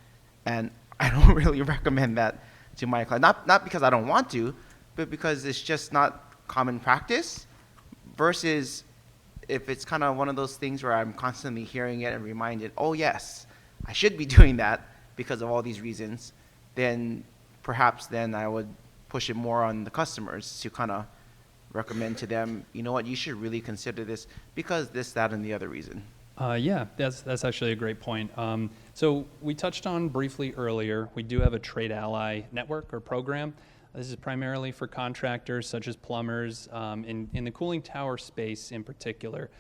[SPEAKER 8] and I don't really recommend that to my clients. Not because I don't want to, but because it's just not common practice, versus if it's kind of one of those things where I'm constantly hearing it and reminded, oh yes, I should be doing that because of all these reasons, then perhaps then I would push it more on the customers to kind of recommend to them, you know what, you should really consider this because this, that, and the other reason.
[SPEAKER 19] Yeah, that's actually a great point. So we touched on briefly earlier, we do have a trade ally network or program. This is primarily for contractors such as plumbers. In the cooling tower space in particular,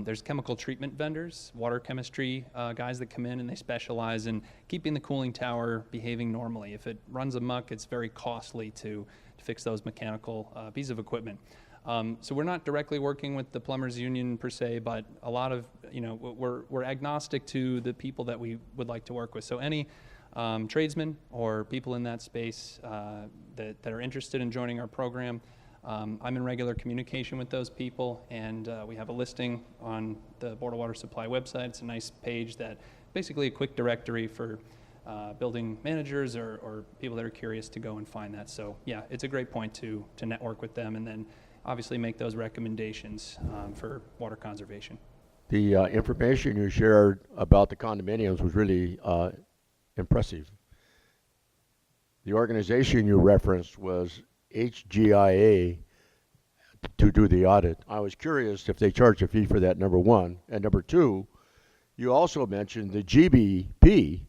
[SPEAKER 19] there's chemical treatment vendors, water chemistry guys that come in and they specialize in keeping the cooling tower behaving normally. If it runs amok, it's very costly to fix those mechanical pieces of equipment. So we're not directly working with the Plumbers Union per se, but a lot of, we're agnostic to the people that we would like to work with. So any tradesmen or people in that space that are interested in joining our program, I'm in regular communication with those people, and we have a listing on the Board of Water Supply website. It's a nice page that basically a quick directory for building managers or people that are curious to go and find that. So yeah, it's a great point to network with them and then obviously make those recommendations for water conservation.
[SPEAKER 7] The information you shared about the condominiums was really impressive. The organization you referenced was HGIA to do the audit. I was curious if they charge a fee for that, number one. And number two, you also mentioned the GBP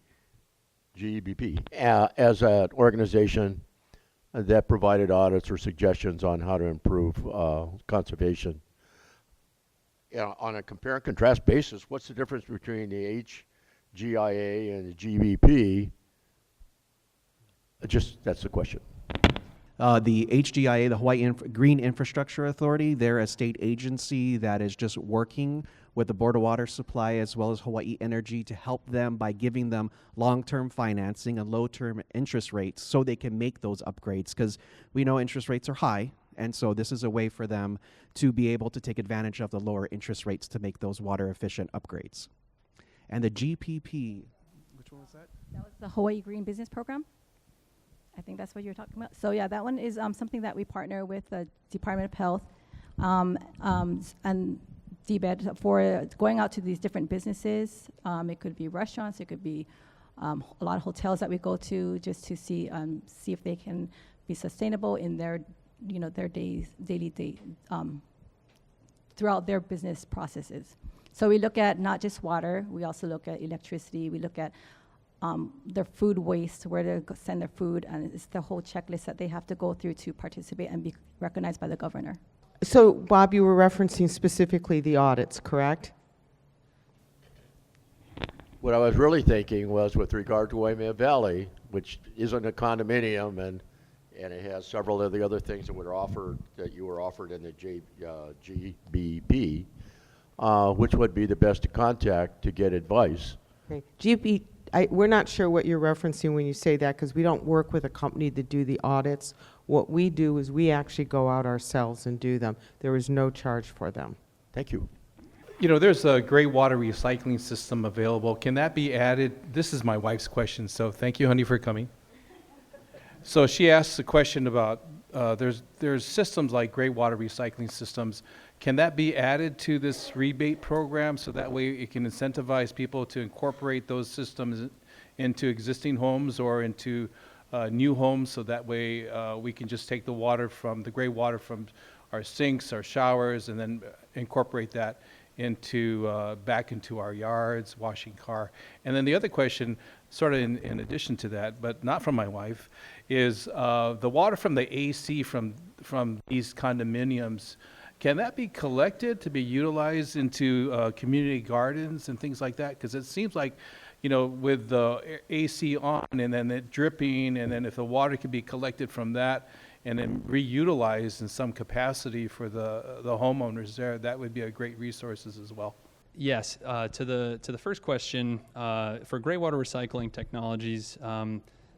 [SPEAKER 7] as an organization that provided audits or suggestions on how to improve conservation. On a compare and contrast basis, what's the difference between the HGIA and the GBP? That's the question.
[SPEAKER 18] The HDIA, the Hawaii Green Infrastructure Authority, they're a state agency that is just working with the Board of Water Supply as well as Hawaii Energy to help them by giving them long-term financing and low-term interest rates so they can make those upgrades, because we know interest rates are high, and so this is a way for them to be able to take advantage of the lower interest rates to make those water-efficient upgrades. And the GPP, which one was that?
[SPEAKER 17] That was the Hawaii Green Business Program. I think that's what you're talking about. So yeah, that one is something that we partner with the Department of Health and DBED for going out to these different businesses. It could be restaurants, it could be a lot of hotels that we go to just to see if they can be sustainable in their daily throughout their business processes. So we look at not just water, we also look at electricity, we look at their food waste, where they send their food, and it's the whole checklist that they have to go through to participate and be recognized by the governor.
[SPEAKER 20] So, Bob, you were referencing specifically the audits, correct?
[SPEAKER 7] What I was really thinking was with regard to Waimea Valley, which isn't a condominium, and it has several of the other things that you were offered in the GBP, which would be the best to contact to get advice.
[SPEAKER 20] Okay. We're not sure what you're referencing when you say that, because we don't work with a company to do the audits. What we do is we actually go out ourselves and do them. There is no charge for them.
[SPEAKER 7] Thank you.
[SPEAKER 9] There's a gray water recycling system available. Can that be added? This is my wife's question, so thank you, honey, for coming. So she asked a question about there's systems like gray water recycling systems. Can that be added to this rebate program so that way it can incentivize people to incorporate those systems into existing homes or into new homes, so that way we can just take the gray water from our sinks, our showers, and then incorporate that back into our yards, washing car. And then the other question, sort of in addition to that, but not from my wife, is the water from the AC from these condominiums. Can that be collected to be utilized into community gardens and things like that? Because it seems like, you know, with the AC on and then it dripping, and then if the water could be collected from that and then reutilized in some capacity for the homeowners there, that would be a great resource as well.
[SPEAKER 19] Yes, to the first question, for gray water recycling technologies,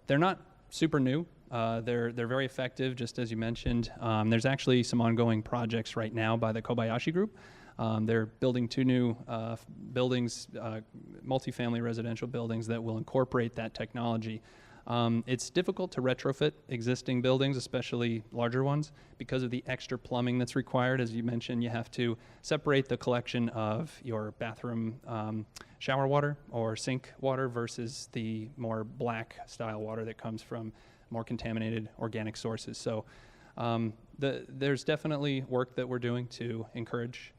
[SPEAKER 19] they're not super new. They're very effective, just as you mentioned. There's actually some ongoing projects right now by the Kobayashi Group. They're building 2 new buildings, multifamily residential buildings that will incorporate that technology. It's difficult to retrofit existing buildings, especially larger ones, because of the extra plumbing that's required. As you mentioned, you have to separate the collection of your bathroom shower water or sink water versus the more black style water that comes from more contaminated organic sources. So there's definitely work that we're doing to encourage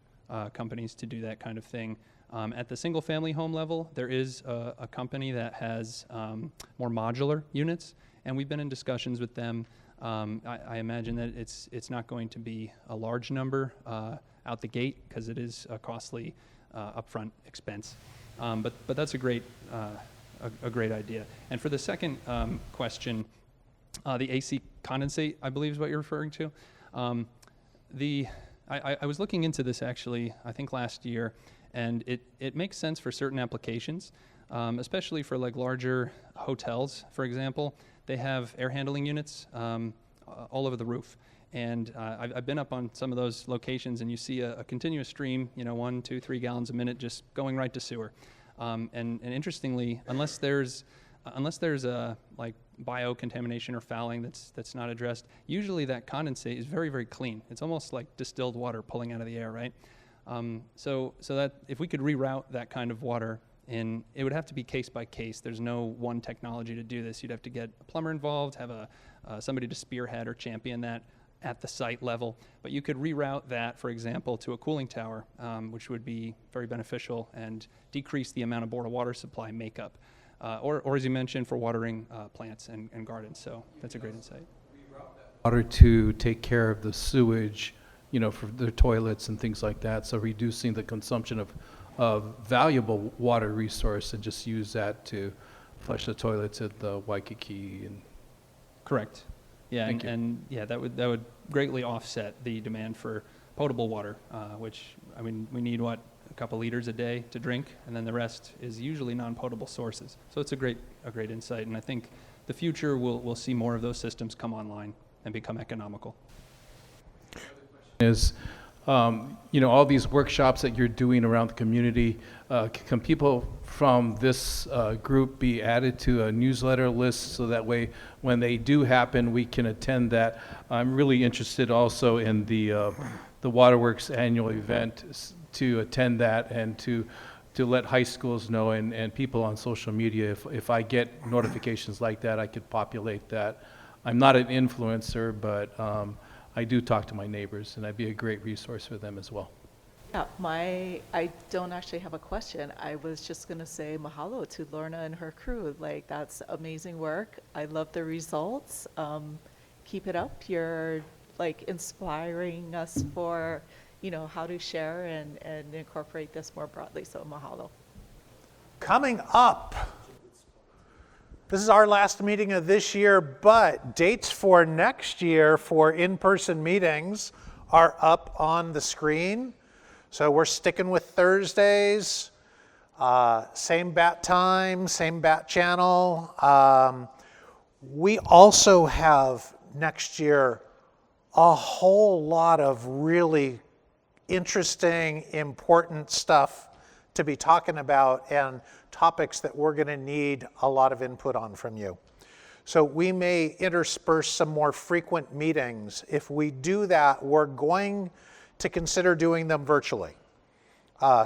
[SPEAKER 19] companies to do that kind of thing. At the single family home level, there is a company that has more modular units, and we've been in discussions with them. I imagine that it's not going to be a large number out the gate because it is a costly upfront expense. But that's a great idea. And for the second question, the AC condensate, I believe is what you're referring to. I was looking into this actually, I think last year, and it makes sense for certain applications, especially for like larger hotels, for example. They have air handling units all over the roof. And I've been up on some of those locations, and you see a continuous stream, 1, 2, 3 gallons a minute just going right to sewer. And interestingly, unless there's like biocontamination or fouling that's not addressed, usually that condensate is very, very clean. It's almost like distilled water pulling out of the air, right? So that if we could reroute that kind of water in, it would have to be case by case. There's no one technology to do this. You'd have to get a plumber involved, have somebody to spearhead or champion that at the site level. But you could reroute that, for example, to a cooling tower, which would be very beneficial and decrease the amount of board of water supply makeup. Or as you mentioned, for watering plants and gardens. So that's a great insight.
[SPEAKER 9] Water to take care of the sewage, for the toilets and things like that. So reducing the consumption of valuable water resource and just use that to flush the toilets at the Waikiki. And
[SPEAKER 19] correct. Yeah, and yeah, that would greatly offset the demand for potable water, which we need a couple liters a day to drink, and then the rest is usually non-potable sources. So it's a great insight, and I think the future we'll see more of those systems come online and become economical.
[SPEAKER 9] Is all these workshops that you're doing around the community, can people from this group be added to a newsletter list so that way when they do happen we can attend that? I'm really interested also in the Waterworks annual event, to attend that and to let high schools know and people on social media. If I get notifications like that, I could populate that. I'm not an influencer, but I do talk to my neighbors, and I'd be a great resource for them as well.
[SPEAKER 21] Yeah, I don't actually have a question. I was just going to say mahalo to Lorna and her crew. Like, that's amazing work. I love the results. Keep it up. You're like inspiring us for, how to share and incorporate this more broadly. So mahalo.
[SPEAKER 1] Coming up, this is our last meeting of this year, but dates for next year for in-person meetings are up on the screen. So we're sticking with Thursdays, same bat time, same bat channel. We also have next year a whole lot of really interesting, important stuff to be talking about and topics that we're going to need a lot of input on from you. So we may intersperse some more frequent meetings. If we do that, we're going to consider doing them virtually.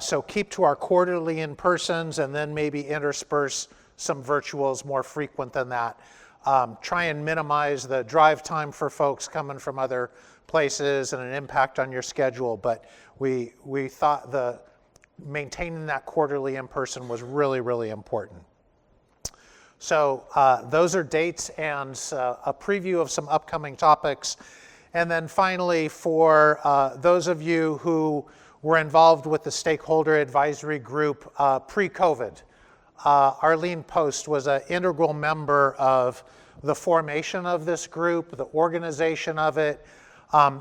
[SPEAKER 1] So keep to our quarterly in-persons and then maybe intersperse some virtuals more frequent than that. Try and minimize the drive time for folks coming from other places and an impact on your schedule, but we thought maintaining that quarterly in-person was really, really important. So those are dates and a preview of some upcoming topics. And then finally, for those of you who were involved with the Stakeholder Advisory Group pre-COVID, Arlene Post was an integral member of the formation of this group, the organization of it.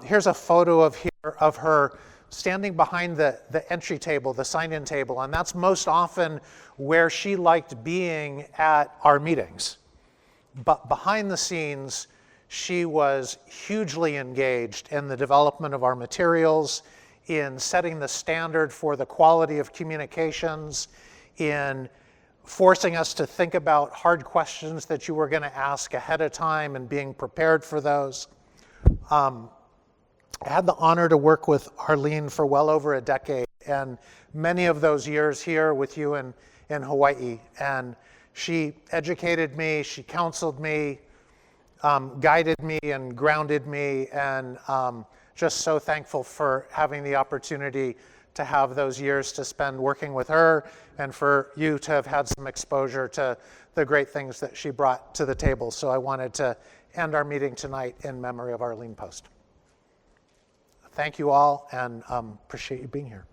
[SPEAKER 1] Here's a photo of her standing behind the entry table, the sign-in table, and that's most often where she liked being at our meetings. But behind the scenes, she was hugely engaged in the development of our materials, in setting the standard for the quality of communications, in forcing us to think about hard questions that you were going to ask ahead of time and being prepared for those. I had the honor to work with Arlene for well over a decade, and many of those years here with you in Hawaii. And she educated me, she counseled me, guided me and grounded me, and just so thankful for having the opportunity to have those years to spend working with her, and for you to have had some exposure to the great things that she brought to the table. So I wanted to end our meeting tonight in memory of Arlene Post. Thank you all, and appreciate you being here.